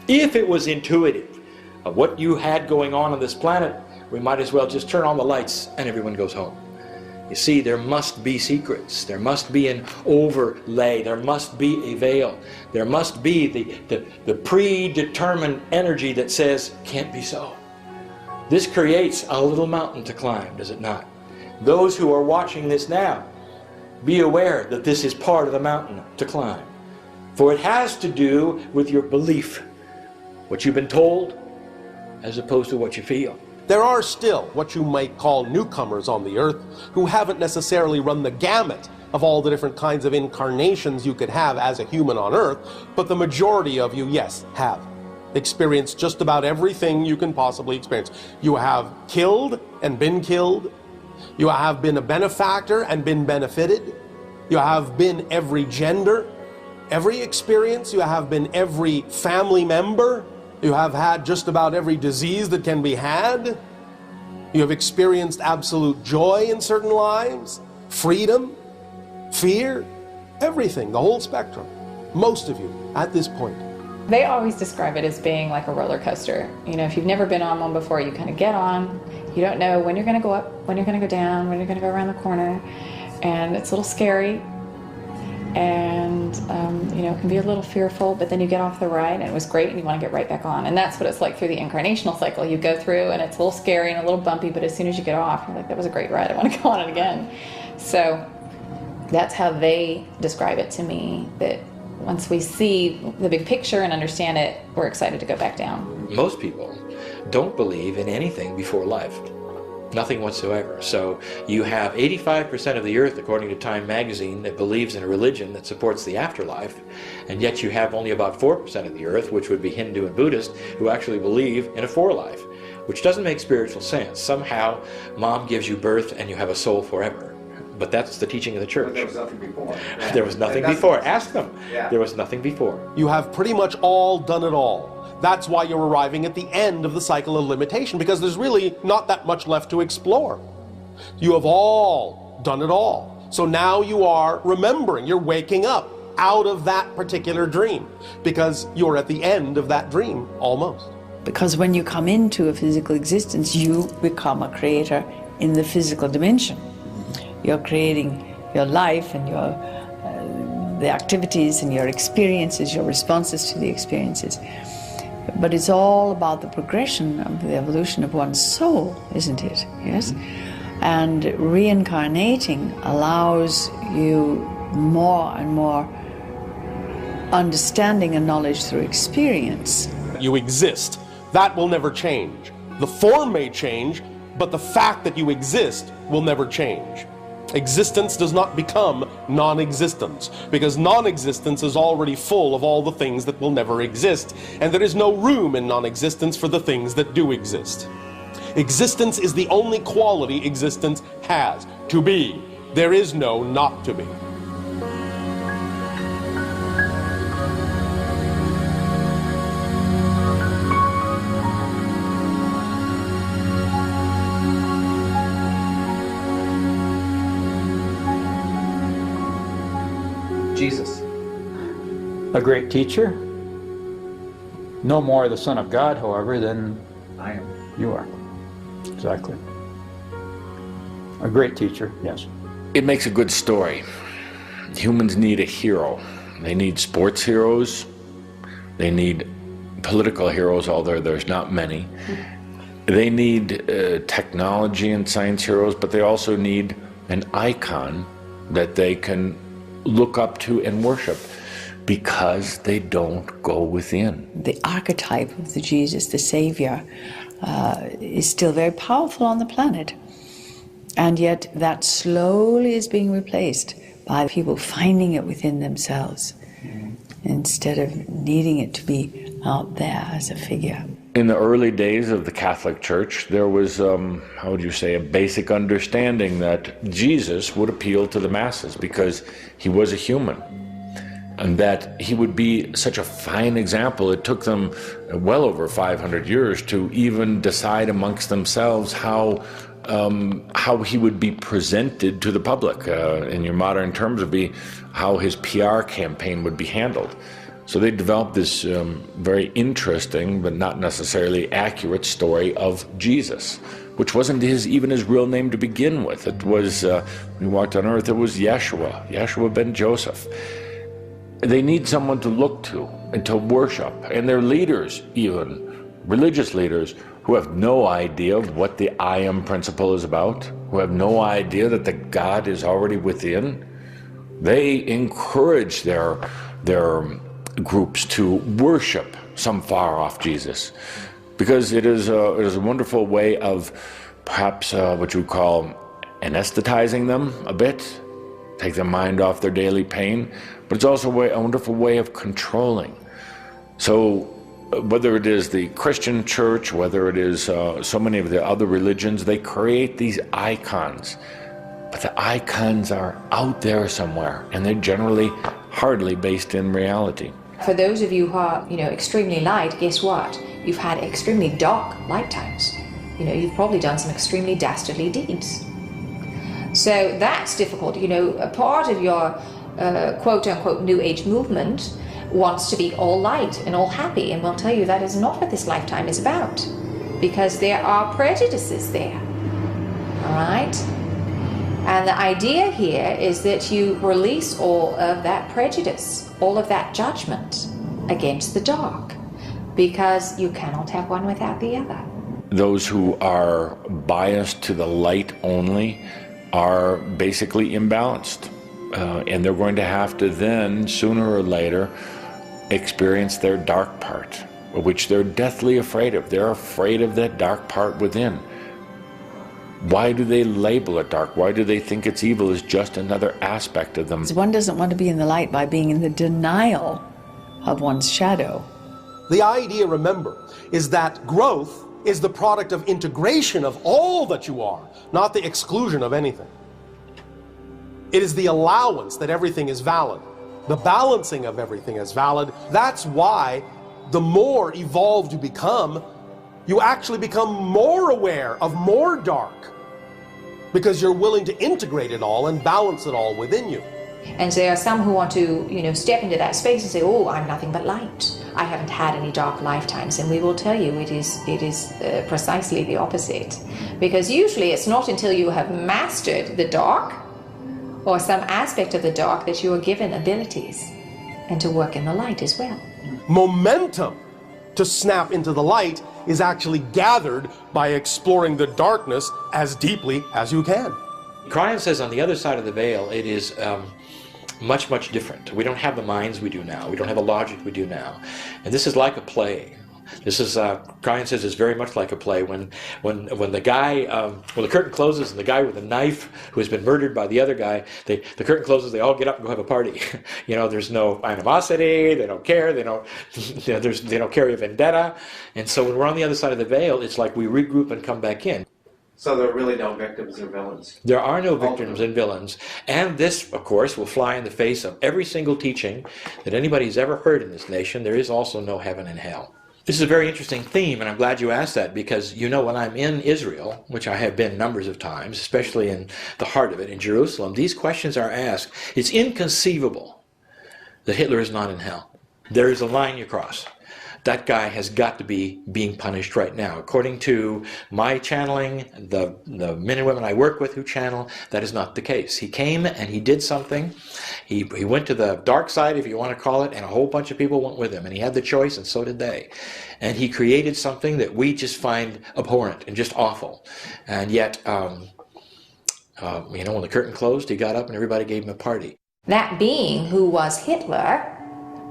If it was intuitive of what you had going on this planet, we might as well just turn on the lights and everyone goes home. You see, there must be secrets. There must be an overlay. There must be a veil. There must be the predetermined energy that says, can't be so. This creates a little mountain to climb, does it not? Those who are watching this now, be aware that this is part of the mountain to climb. For it has to do with your belief, what you've been told, as opposed to what you feel. There are still what you might call newcomers on the earth who haven't necessarily run the gamut of all the different kinds of incarnations you could have as a human on earth, but the majority of you, yes, have experienced just about everything you can possibly experience. You have killed and been killed. You have been a benefactor and been benefited. You have been every gender, every experience. You have been every family member. You have had just about every disease that can be had. You have experienced absolute joy in certain lives, freedom, fear, everything, the whole spectrum. Most of you at this point. They always describe it as being like a roller coaster. You know, if you've never been on one before, you kind of get on. You don't know when you're going to go up, when you're going to go down, when you're going to go around the corner. And it's a little scary. And, you know, it can be a little fearful, but then you get off the ride and it was great and you want to get right back on. And that's what it's like through the incarnational cycle. You go through and it's a little scary and a little bumpy, but as soon as you get off, you're like, that was a great ride. I want to go on it again. So that's how they describe it to me, that once we see the big picture and understand it, we're excited to go back down. Most people don't believe in anything before life. Nothing whatsoever. So you have 85% of the earth, according to Time magazine, that believes in a religion that supports the afterlife, and yet you have only about 4% of the earth, which would be Hindu and Buddhist, who actually believe in a forelife, which doesn't make spiritual sense. Somehow, mom gives you birth and you have a soul forever. But that's the teaching of the church. But there was nothing before. There was nothing before. Ask them. Yeah. There was nothing before. You have pretty much all done it all. That's why you're arriving at the end of the cycle of limitation, because there's really not that much left to explore. You have all done it all. So now you are remembering, you're waking up out of that particular dream, because you're at the end of that dream, almost. Because when you come into a physical existence, you become a creator in the physical dimension. You're creating your life and your the activities and your experiences, your responses to the experiences. But it's all about the progression of the evolution of one's soul, isn't it? Yes? And reincarnating allows you more and more understanding and knowledge through experience. You exist. That will never change. The form may change, but the fact that you exist will never change. Existence does not become non-existence, because non-existence is already full of all the things that will never exist, and there is no room in non-existence for the things that do exist. Existence is the only quality existence has, to be. There is no not to be. Jesus. A great teacher. No more the Son of God, however, than I am. you are. Exactly. A great teacher, yes. It makes a good story. Humans need a hero. They need sports heroes. They need political heroes, although there's not many. They need technology and science heroes, but they also need an icon that they can look up to and worship, because they don't go within. The archetype of the Jesus, the Savior, is still very powerful on the planet. And yet that slowly is being replaced by people finding it within themselves, instead of needing it to be out there as a figure. In the early days of the Catholic Church, there was, how would you say, a basic understanding that Jesus would appeal to the masses because he was a human, and that he would be such a fine example. It took them well over 500 years to even decide amongst themselves how he would be presented to the public. In your modern terms, would be how his PR campaign would be handled. So they developed this very interesting but not necessarily accurate story of Jesus, which wasn't even his real name to begin with. It was, when he walked on earth, it was Yeshua ben Joseph. They need someone to look to and to worship, and their leaders, even religious leaders, who have no idea of what the I am principle is about, who have no idea that the God is already within. They encourage their groups to worship some far-off Jesus, because it is a wonderful way of perhaps what you would call anesthetizing them a bit, take their mind off their daily pain, but it's also a wonderful way of controlling. So whether it is the Christian church, whether it is so many of the other religions, they create these icons. But the icons are out there somewhere, and they're generally hardly based in reality. For those of you who are, extremely light, guess what? You've had extremely dark lifetimes. You've probably done some extremely dastardly deeds. So that's difficult. A part of your quote-unquote New Age movement wants to be all light and all happy, and we'll tell you that is not what this lifetime is about, because there are prejudices there. All right? And the idea here is that you release all of that prejudice, all of that judgment against the dark, because you cannot have one without the other. Those who are biased to the light only are basically imbalanced. And they're going to have to then, sooner or later, experience their dark part, which they're deathly afraid of. They're afraid of that dark part within. Why do they label it dark? Why do they think it's evil? Is just another aspect of them. One doesn't want to be in the light by being in the denial of one's shadow. The idea, remember, is that growth is the product of integration of all that you are, not the exclusion of anything. It is the allowance that everything is valid, the balancing of everything is valid. That's why the more evolved you become, you actually become more aware of more dark, because you're willing to integrate it all and balance it all within you. And there are some who want to, step into that space and say, oh, I'm nothing but light. I haven't had any dark lifetimes. And we will tell you it is precisely the opposite. Because usually it's not until you have mastered the dark or some aspect of the dark that you are given abilities and to work in the light as well. Momentum to snap into the light is actually gathered by exploring the darkness as deeply as you can. Cryon says on the other side of the veil, it is much, much different. We don't have the minds we do now. We don't have the logic we do now. And this is like a play. This is, Cryon says, it's very much like a play. When the guy, when the curtain closes and the guy with the knife who has been murdered by the other guy, the curtain closes, they all get up and go have a party. There's no animosity, they don't care, they don't carry a vendetta. And so when we're on the other side of the veil, it's like we regroup and come back in. So there are really no victims or villains? There are no victims and villains. And this, of course, will fly in the face of every single teaching that anybody's ever heard in this nation. There is also no heaven and hell. This is a very interesting theme, and I'm glad you asked that, because when I'm in Israel, which I have been numbers of times, especially in the heart of it, in Jerusalem, these questions are asked. It's inconceivable that Hitler is not in hell. There is a line you cross. That guy has got to be being punished right now. According to my channeling, the men and women I work with who channel, that is not the case. He came and he did something. He went to the dark side, if you want to call it, and a whole bunch of people went with him. And he had the choice, and so did they. And he created something that we just find abhorrent and just awful. And yet, when the curtain closed, he got up and everybody gave him a party. That being who was Hitler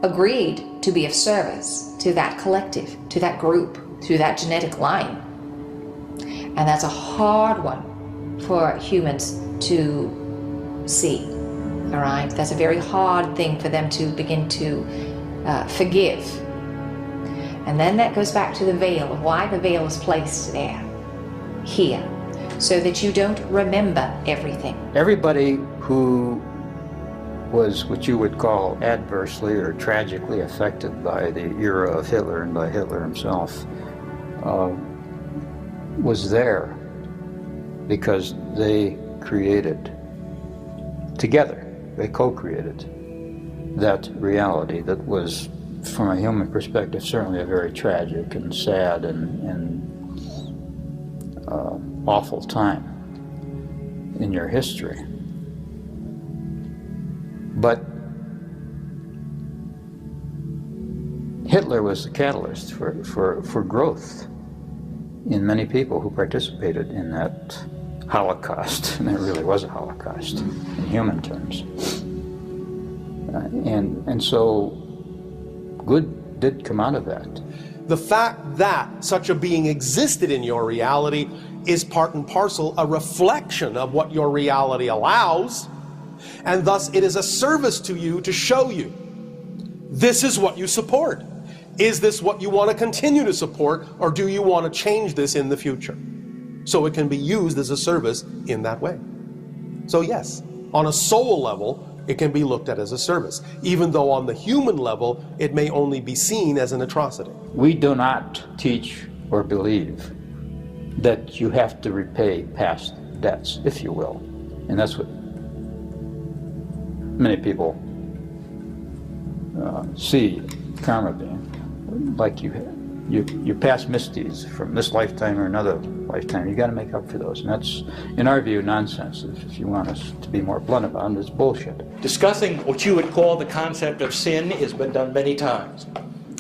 agreed to be of service to that collective, to that group, to that genetic line. And that's a hard one for humans to see, all right? That's a very hard thing for them to begin to forgive. And then that goes back to the veil, of why the veil is placed there, here, so that you don't remember everything. Everybody who was what you would call adversely or tragically affected by the era of Hitler and by Hitler himself was there because they created together, they co-created that reality that was, from a human perspective, certainly a very tragic and sad and awful time in your history. But Hitler was the catalyst for growth in many people who participated in that Holocaust, and it really was a Holocaust in human terms. And so good did come out of that. The fact that such a being existed in your reality is part and parcel a reflection of what your reality allows, and thus it is a service to you to show you this is what you support. Is this what you want to continue to support, or do you want to change this in the future? So it can be used as a service in that way. So yes, on a soul level, it can be looked at as a service, even though on the human level, it may only be seen as an atrocity. We do not teach or believe that you have to repay past debts, if you will. And that's what many people see karma being. Like your past misdeeds from this lifetime or another lifetime, you got to make up for those. And that's, in our view, nonsense. If you want us to be more blunt about it, it's bullshit. Discussing what you would call the concept of sin has been done many times.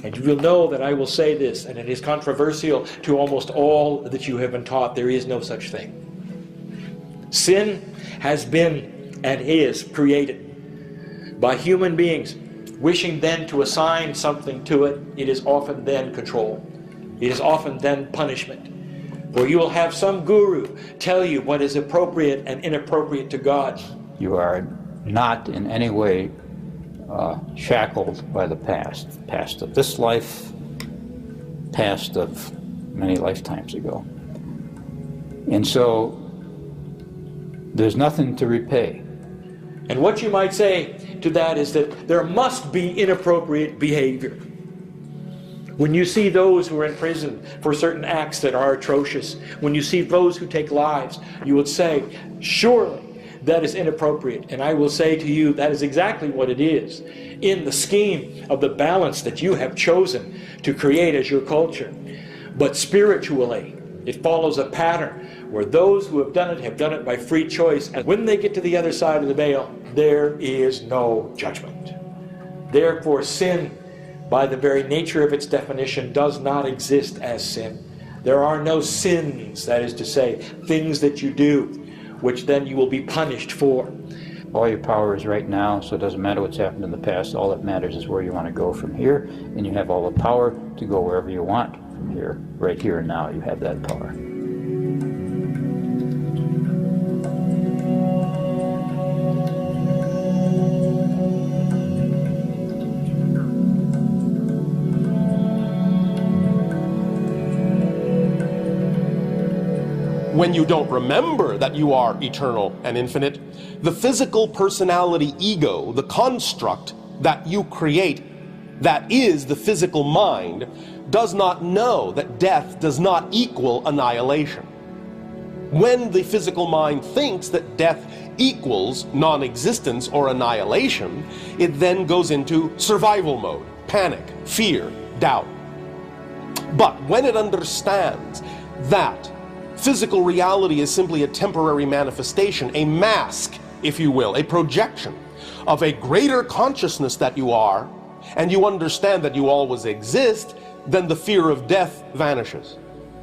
And you will know that I will say this, and it is controversial to almost all that you have been taught. There is no such thing. Sin has been and is created by human beings. Wishing then to assign something to it, it is often then control. It is often then punishment. For you will have some guru tell you what is appropriate and inappropriate to God. You are not in any way shackled by the past. Past of this life, past of many lifetimes ago. And so, there's nothing to repay. And what you might say to that is that there must be inappropriate behavior. When you see those who are in prison for certain acts that are atrocious, when you see those who take lives, you would say, surely that is inappropriate. And I will say to you, that is exactly what it is in the scheme of the balance that you have chosen to create as your culture. But spiritually, it follows a pattern where those who have done it by free choice. And when they get to the other side of the veil, there is no judgment. Therefore, sin, by the very nature of its definition, does not exist as sin. There are no sins, that is to say, things that you do, which then you will be punished for. All your power is right now, so it doesn't matter what's happened in the past. All that matters is where you want to go from here, and you have all the power to go wherever you want from here. Right here and now, you have that power. When you don't remember that you are eternal and infinite, the physical personality ego, the construct that you create, that is the physical mind, does not know that death does not equal annihilation. When the physical mind thinks that death equals non-existence or annihilation, it then goes into survival mode, panic, fear, doubt. But when it understands that physical reality is simply a temporary manifestation, a mask, if you will, a projection of a greater consciousness that you are, and you understand that you always exist, then the fear of death vanishes.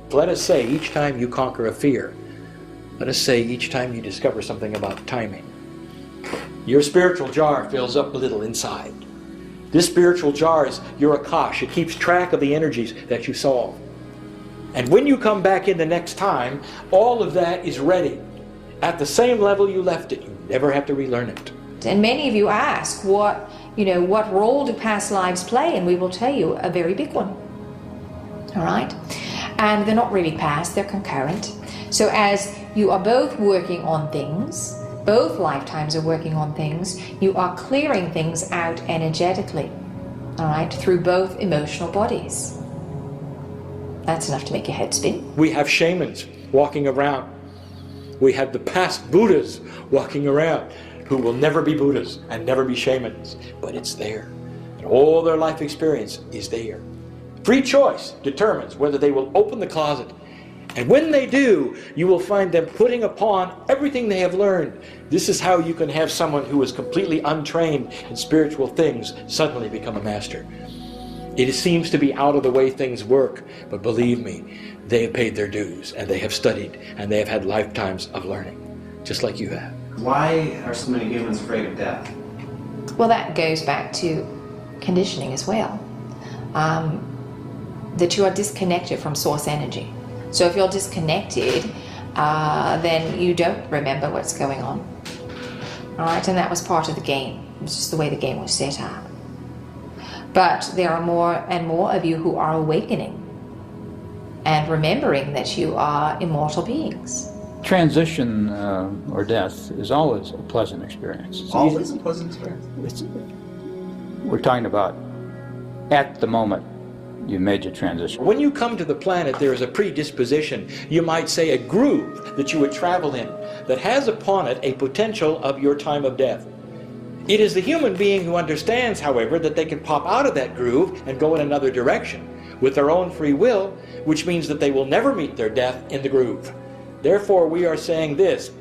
Let us say each time you conquer a fear, let us say each time you discover something about timing, your spiritual jar fills up a little inside. This spiritual jar is your akash. It keeps track of the energies that you solve. And when you come back in the next time, all of that is ready at the same level you left it. You never have to relearn it. And many of you ask, what role do past lives play? And we will tell you, a very big one. All right? And they're not really past, they're concurrent. So as you are both working on things, both lifetimes are working on things, you are clearing things out energetically, all right, through both emotional bodies. That's enough to make your head spin. We have shamans walking around. We have the past Buddhas walking around who will never be Buddhas and never be shamans. But it's there. And all their life experience is there. Free choice determines whether they will open the closet. And when they do, you will find them putting upon everything they have learned. This is how you can have someone who is completely untrained in spiritual things suddenly become a master. It seems to be out of the way things work, but believe me, they have paid their dues, and they have studied, and they have had lifetimes of learning, just like you have. Why are so many humans afraid of death? Well, that goes back to conditioning as well. That you are disconnected from source energy. So if you're disconnected, then you don't remember what's going on. All right, and that was part of the game. It was just the way the game was set up. But there are more and more of you who are awakening and remembering that you are immortal beings. Transition or death is always a pleasant experience. It's Always a pleasant experience. We're talking about at the moment you made your transition. When you come to the planet, there is a predisposition, you might say a groove that you would travel in, that has upon it a potential of your time of death. It is the human being who understands, however, that they can pop out of that groove and go in another direction with their own free will, which means that they will never meet their death in the groove. Therefore, we are saying this,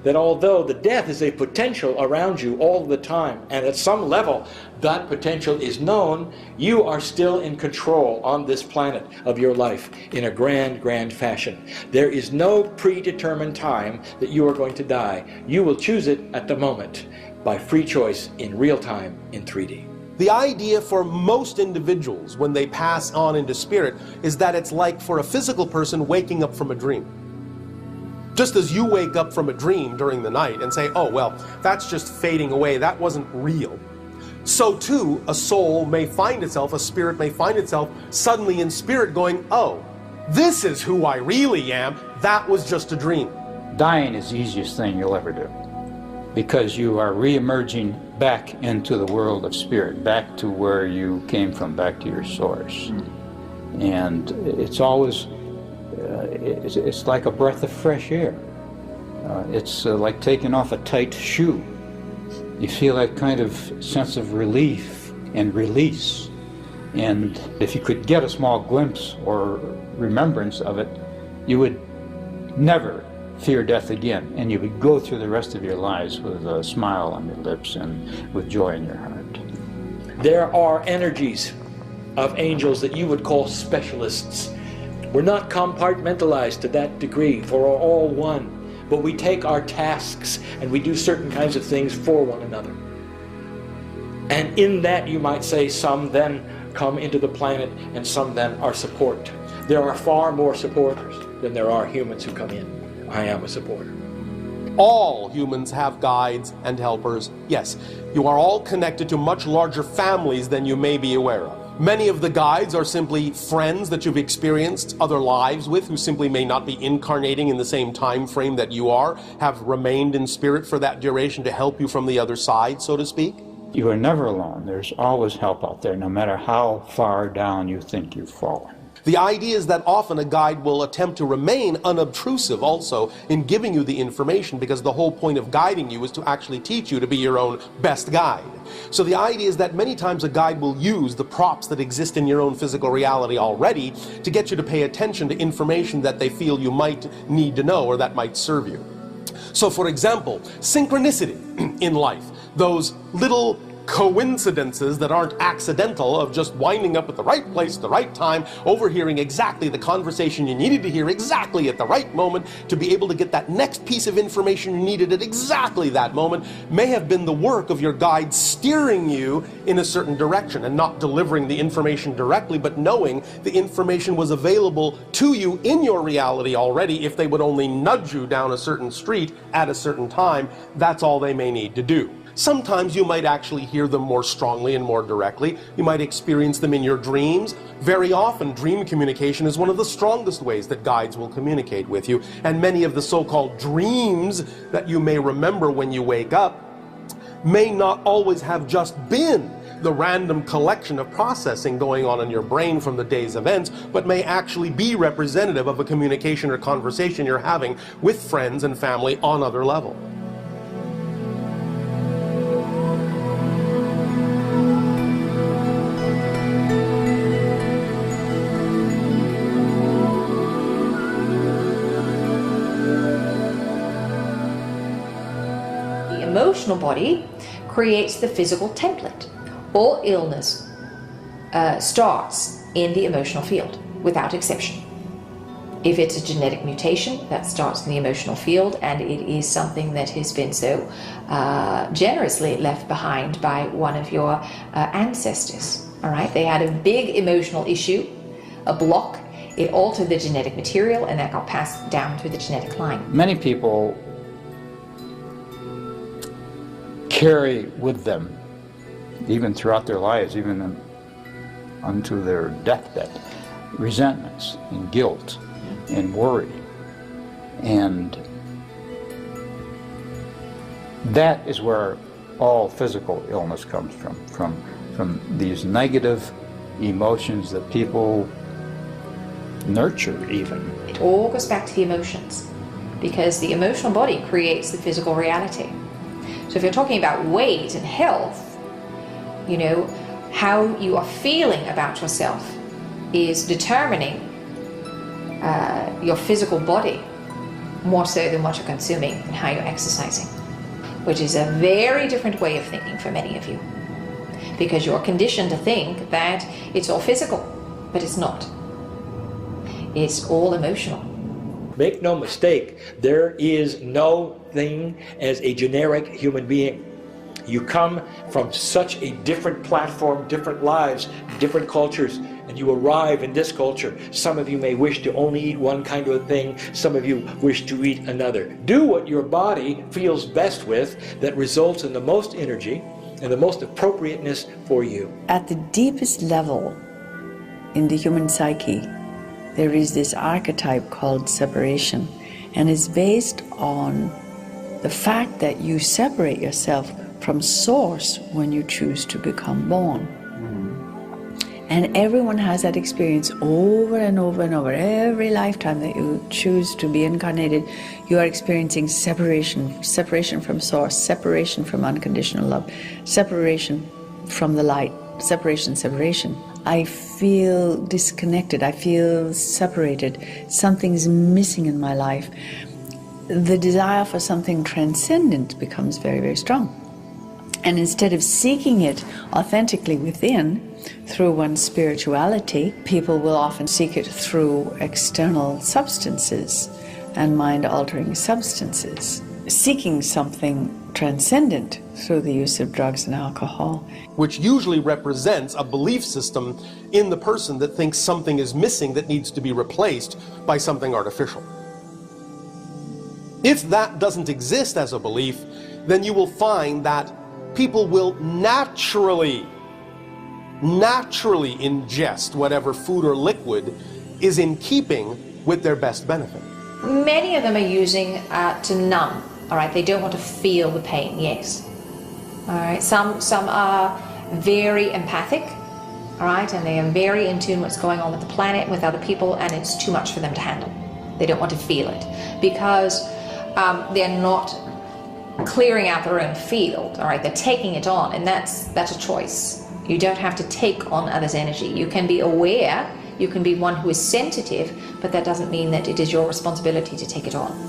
that although the death is a potential around you all the time, and at some level that potential is known, you are still in control on this planet of your life in a grand, grand fashion. There is no predetermined time that you are going to die. You will choose it at the moment by free choice in real time in 3D. The idea for most individuals when they pass on into spirit is that it's like for a physical person waking up from a dream. Just as you wake up from a dream during the night and say, oh, well, that's just fading away, that wasn't real. So too, a soul may find itself, a spirit may find itself suddenly in spirit going, oh, this is who I really am, that was just a dream. Dying is the easiest thing you'll ever do, because you are re-emerging back into the world of spirit, back to where you came from, back to your source. And it's always, it's like a breath of fresh air. It's like taking off a tight shoe. You feel that kind of sense of relief and release. And if you could get a small glimpse or remembrance of it, you would never fear death again, and you would go through the rest of your lives with a smile on your lips and with joy in your heart. There are energies of angels that you would call specialists. We're not compartmentalized to that degree, for we're all one, but we take our tasks and we do certain kinds of things for one another. And in that, you might say, some then come into the planet and some then are support. There are far more supporters than there are humans who come in. I am a supporter. All humans have guides and helpers. Yes, you are all connected to much larger families than you may be aware of. Many of the guides are simply friends that you've experienced other lives with, who simply may not be incarnating in the same time frame that you are, have remained in spirit for that duration to help you from the other side, so to speak. You are never alone. There's always help out there, no matter how far down you think you've fallen. The idea is that often a guide will attempt to remain unobtrusive also in giving you the information, because the whole point of guiding you is to actually teach you to be your own best guide. So the idea is that many times a guide will use the props that exist in your own physical reality already to get you to pay attention to information that they feel you might need to know or that might serve you. So for example, synchronicity in life, those little coincidences that aren't accidental, of just winding up at the right place at the right time, overhearing exactly the conversation you needed to hear exactly at the right moment to be able to get that next piece of information you needed at exactly that moment, may have been the work of your guide steering you in a certain direction and not delivering the information directly, but knowing the information was available to you in your reality already. If they would only nudge you down a certain street at a certain time, that's all they may need to do. Sometimes you might actually hear them more strongly and more directly. You might experience them in your dreams. Very often, dream communication is one of the strongest ways that guides will communicate with you. And many of the so-called dreams that you may remember when you wake up may not always have just been the random collection of processing going on in your brain from the day's events, but may actually be representative of a communication or conversation you're having with friends and family on other levels. Emotional body creates the physical template. All illness starts in the emotional field, without exception. If it's a genetic mutation, that starts in the emotional field, and it is something that has been so generously left behind by one of your ancestors. All right, they had a big emotional issue, a block. It altered the genetic material, and that got passed down through the genetic line. Many people carry with them, even throughout their lives, even unto their deathbed. Resentments and guilt and worry. And that is where all physical illness comes from these negative emotions that people nurture even. It all goes back to the emotions, because the emotional body creates the physical reality. So if you're talking about weight and health, you know, how you are feeling about yourself is determining your physical body more so than what you're consuming and how you're exercising, which is a very different way of thinking for many of you, because you're conditioned to think that it's all physical, but it's not. It's all emotional. Make no mistake, there is no thing as a generic human being. You come from such a different platform, different lives, different cultures, and you arrive in this culture. Some of you may wish to only eat one kind of thing, some of you wish to eat another. Do what your body feels best with, that results in the most energy and the most appropriateness for you. At the deepest level in the human psyche, there is this archetype called separation, and it's based on the fact that you separate yourself from source when you choose to become born. And everyone has that experience over and over and over. Every lifetime that you choose to be incarnated, you are experiencing separation, separation from source, separation from unconditional love, separation from the light, separation, separation. I feel disconnected, I feel separated, something's missing in my life. The desire for something transcendent becomes very, very strong. And instead of seeking it authentically within, through one's spirituality, people will often seek it through external substances and mind-altering substances, seeking something transcendent through the use of drugs and alcohol. Which usually represents a belief system in the person that thinks something is missing that needs to be replaced by something artificial. If that doesn't exist as a belief, then you will find that people will naturally ingest whatever food or liquid is in keeping with their best benefit. Many of them are using to numb, all right? They don't want to feel the pain, yes. All right, some are very empathic, all right, and they are very in tune with what's going on with the planet and with other people, and it's too much for them to handle. They don't want to feel it because they're not clearing out their own field, all right? They're taking it on, and that's a choice. You don't have to take on others' energy. You can be aware, you can be one who is sensitive, but that doesn't mean that it is your responsibility to take it on.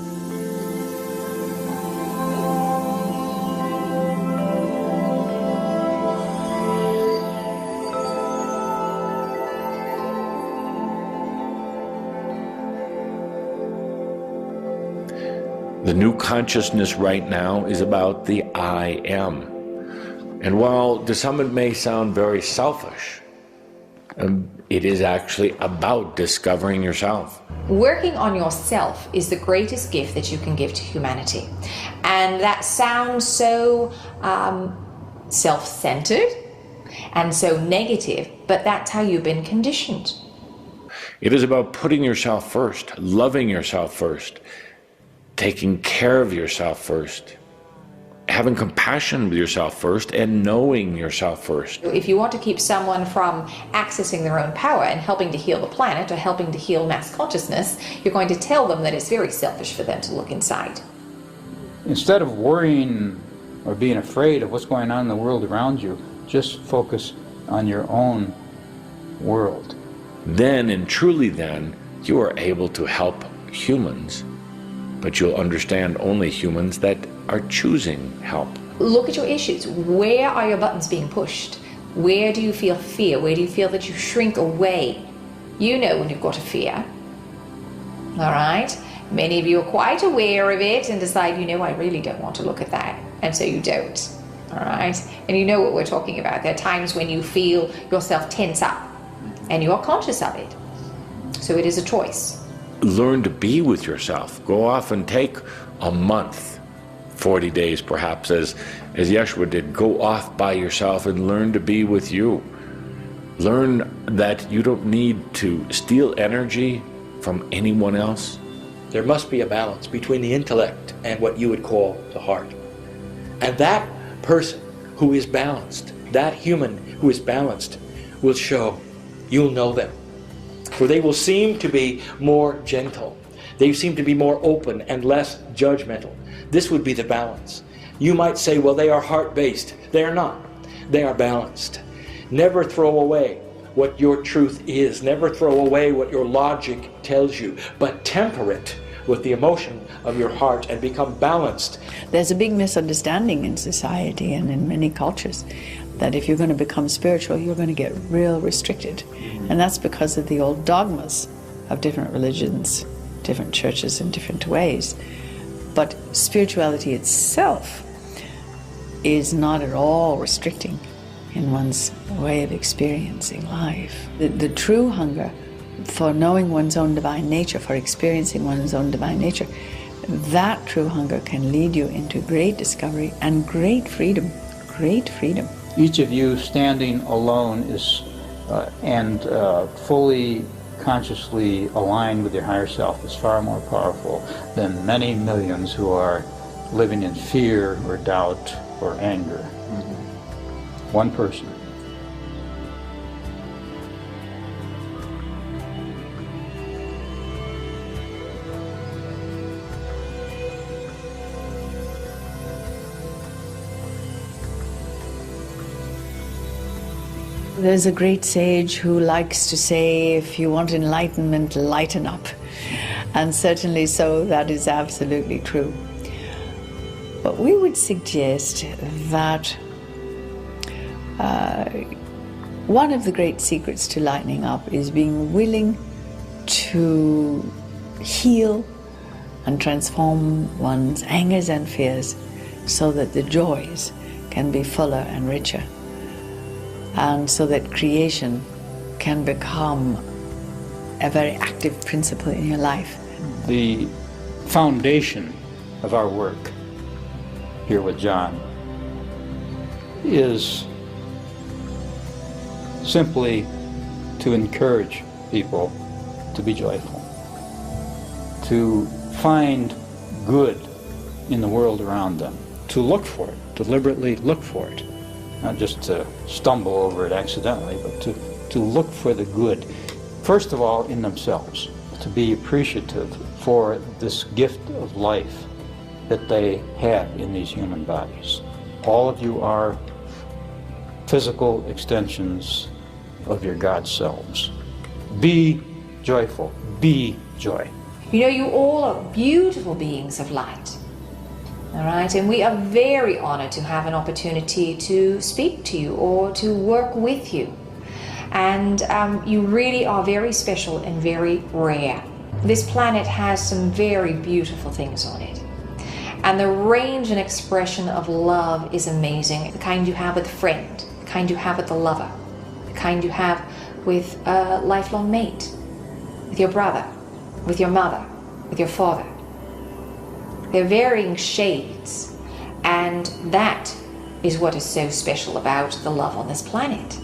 The new consciousness right now is about the I am. And while to some it may sound very selfish, it is actually about discovering yourself. Working on yourself is the greatest gift that you can give to humanity. And that sounds so self-centered and so negative, but that's how you've been conditioned. It is about putting yourself first, loving yourself first, taking care of yourself first, having compassion with yourself first, and knowing yourself first. If you want to keep someone from accessing their own power and helping to heal the planet or helping to heal mass consciousness, you're going to tell them that it's very selfish for them to look inside. Instead of worrying or being afraid of what's going on in the world around you, just focus on your own world. Then, and truly then, you are able to help humans. But you'll understand only humans that are choosing help. Look at your issues. Where are your buttons being pushed? Where do you feel fear? Where do you feel that you shrink away? You know when you've got a fear. All right? Many of you are quite aware of it and decide, you know, I really don't want to look at that. And so you don't. All right? And you know what we're talking about. There are times when you feel yourself tense up and you are conscious of it. So it is a choice. Learn to be with yourself. Go off and take a month, 40 days perhaps, as Yeshua did. Go off by yourself and learn to be with you. Learn that you don't need to steal energy from anyone else. There must be a balance between the intellect and what you would call the heart. And that person who is balanced, that human who is balanced, will show. You'll know them. For they will seem to be more gentle. They seem to be more open and less judgmental. This would be the balance. You might say, well, they are heart-based. They are not. They are balanced. Never throw away what your truth is. Never throw away what your logic tells you. But temper it with the emotion of your heart and become balanced. There's a big misunderstanding in society and in many cultures that if you're going to become spiritual, you're going to get real restricted. And that's because of the old dogmas of different religions, different churches in different ways. But spirituality itself is not at all restricting in one's way of experiencing life. The true hunger for knowing one's own divine nature, for experiencing one's own divine nature, that true hunger can lead you into great discovery and great freedom, great freedom. Each of you standing alone is fully consciously aligned with your higher self is far more powerful than many millions who are living in fear or doubt or anger. One person. There's a great sage who likes to say, if you want enlightenment, lighten up. And certainly so, that is absolutely true. But we would suggest that one of the great secrets to lightening up is being willing to heal and transform one's angers and fears so that the joys can be fuller and richer, and so that creation can become a very active principle in your life. The foundation of our work here with John is simply to encourage people to be joyful, to find good in the world around them, to look for it, deliberately look for it, not just to stumble over it accidentally, but to look for the good, first of all in themselves, to be appreciative for this gift of life that they have in these human bodies. All of you are physical extensions of your God selves. Be joyful. Be joy. You know, you all are beautiful beings of light. All right, and we are very honored to have an opportunity to speak to you or to work with you. And you really are very special and very rare. This planet has some very beautiful things on it. And the range and expression of love is amazing. The kind you have with a friend, the kind you have with a lover, the kind you have with a lifelong mate, with your brother, with your mother, with your father. They're varying shades, and that is what is so special about the love on this planet.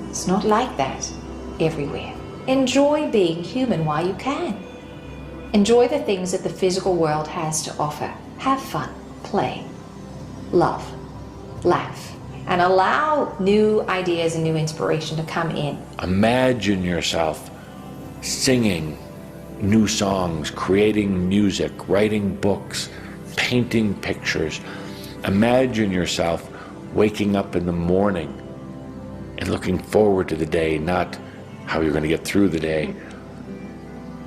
It's not like that everywhere. Enjoy being human while you can. Enjoy the things that the physical world has to offer. Have fun, play, love, laugh, and allow new ideas and new inspiration to come in. Imagine yourself singing new songs, creating music, writing books, painting pictures. Imagine yourself waking up in the morning and looking forward to the day, not how you're going to get through the day.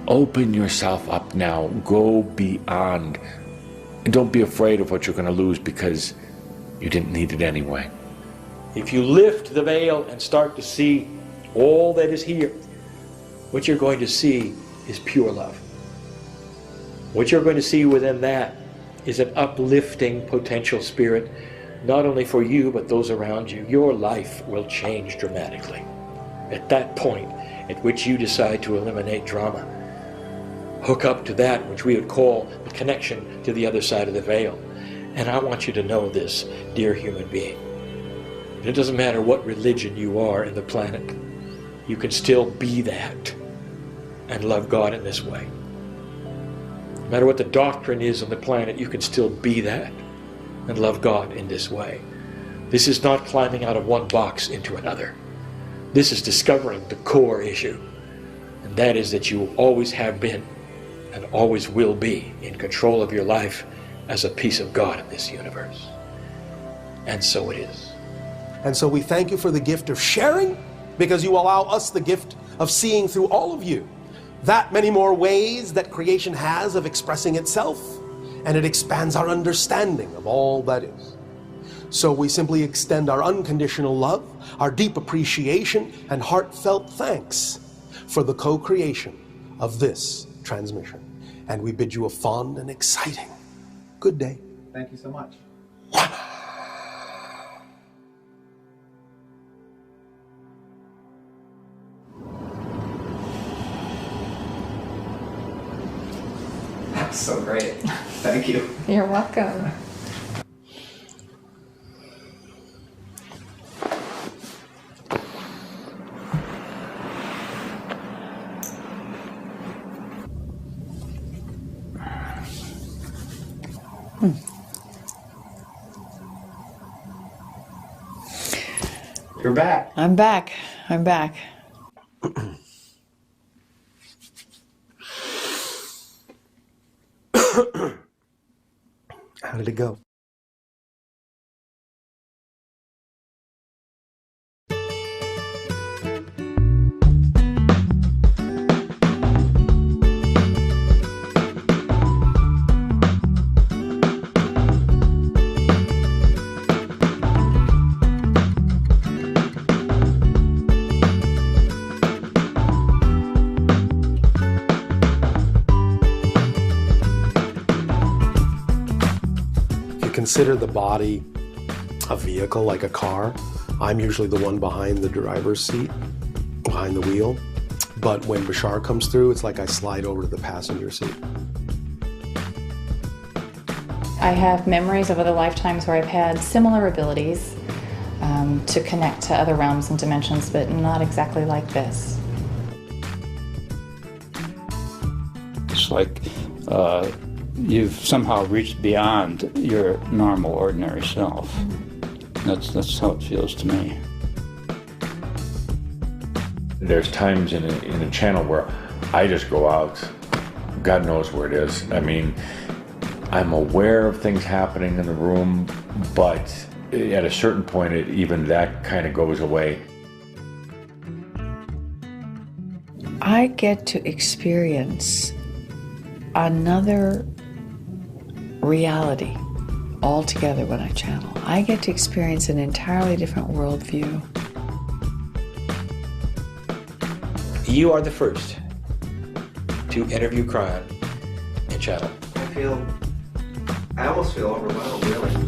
Open yourself up now. Go beyond. And don't be afraid of what you're going to lose, because you didn't need it anyway. If you lift the veil and start to see all that is here, what you're going to see is pure love. What you're going to see within that is an uplifting potential spirit, not only for you, but those around you. Your life will change dramatically. At that point at which you decide to eliminate drama, hook up to that which we would call the connection to the other side of the veil. And I want you to know this, dear human being. It doesn't matter what religion you are in the planet. you can still be that and love God in this way. No matter what the doctrine is on the planet, you can still be that and love God in this way. This is not climbing out of one box into another. This is discovering the core issue, and that is that you always have been and always will be in control of your life as a piece of God in this universe. And so it is. And so we thank you for the gift of sharing, because you allow us the gift of seeing through all of you that many more ways that creation has of expressing itself, and it expands our understanding of all that is. So we simply extend our unconditional love, our deep appreciation, and heartfelt thanks for the co-creation of this transmission. And we bid you a fond and exciting good day. Thank you so much. That's so great. Thank you. You're welcome. You're back. I'm back. I'm back. How did it go? Consider the body a vehicle like a car. I'm usually the one behind the driver's seat, behind the wheel. But when Bashar comes through, it's like I slide over to the passenger seat. I have memories of other lifetimes where I've had similar abilities to connect to other realms and dimensions, but not exactly like this. It's like you've somehow reached beyond your normal, ordinary self. That's how it feels to me. There's times in a channel where I just go out, God knows where it is. I mean, I'm aware of things happening in the room, but at a certain point, even that kind of goes away. I get to experience another reality altogether when I channel. I get to experience an entirely different worldview. You are the first to interview crime and channel. I almost feel overwhelmed, really.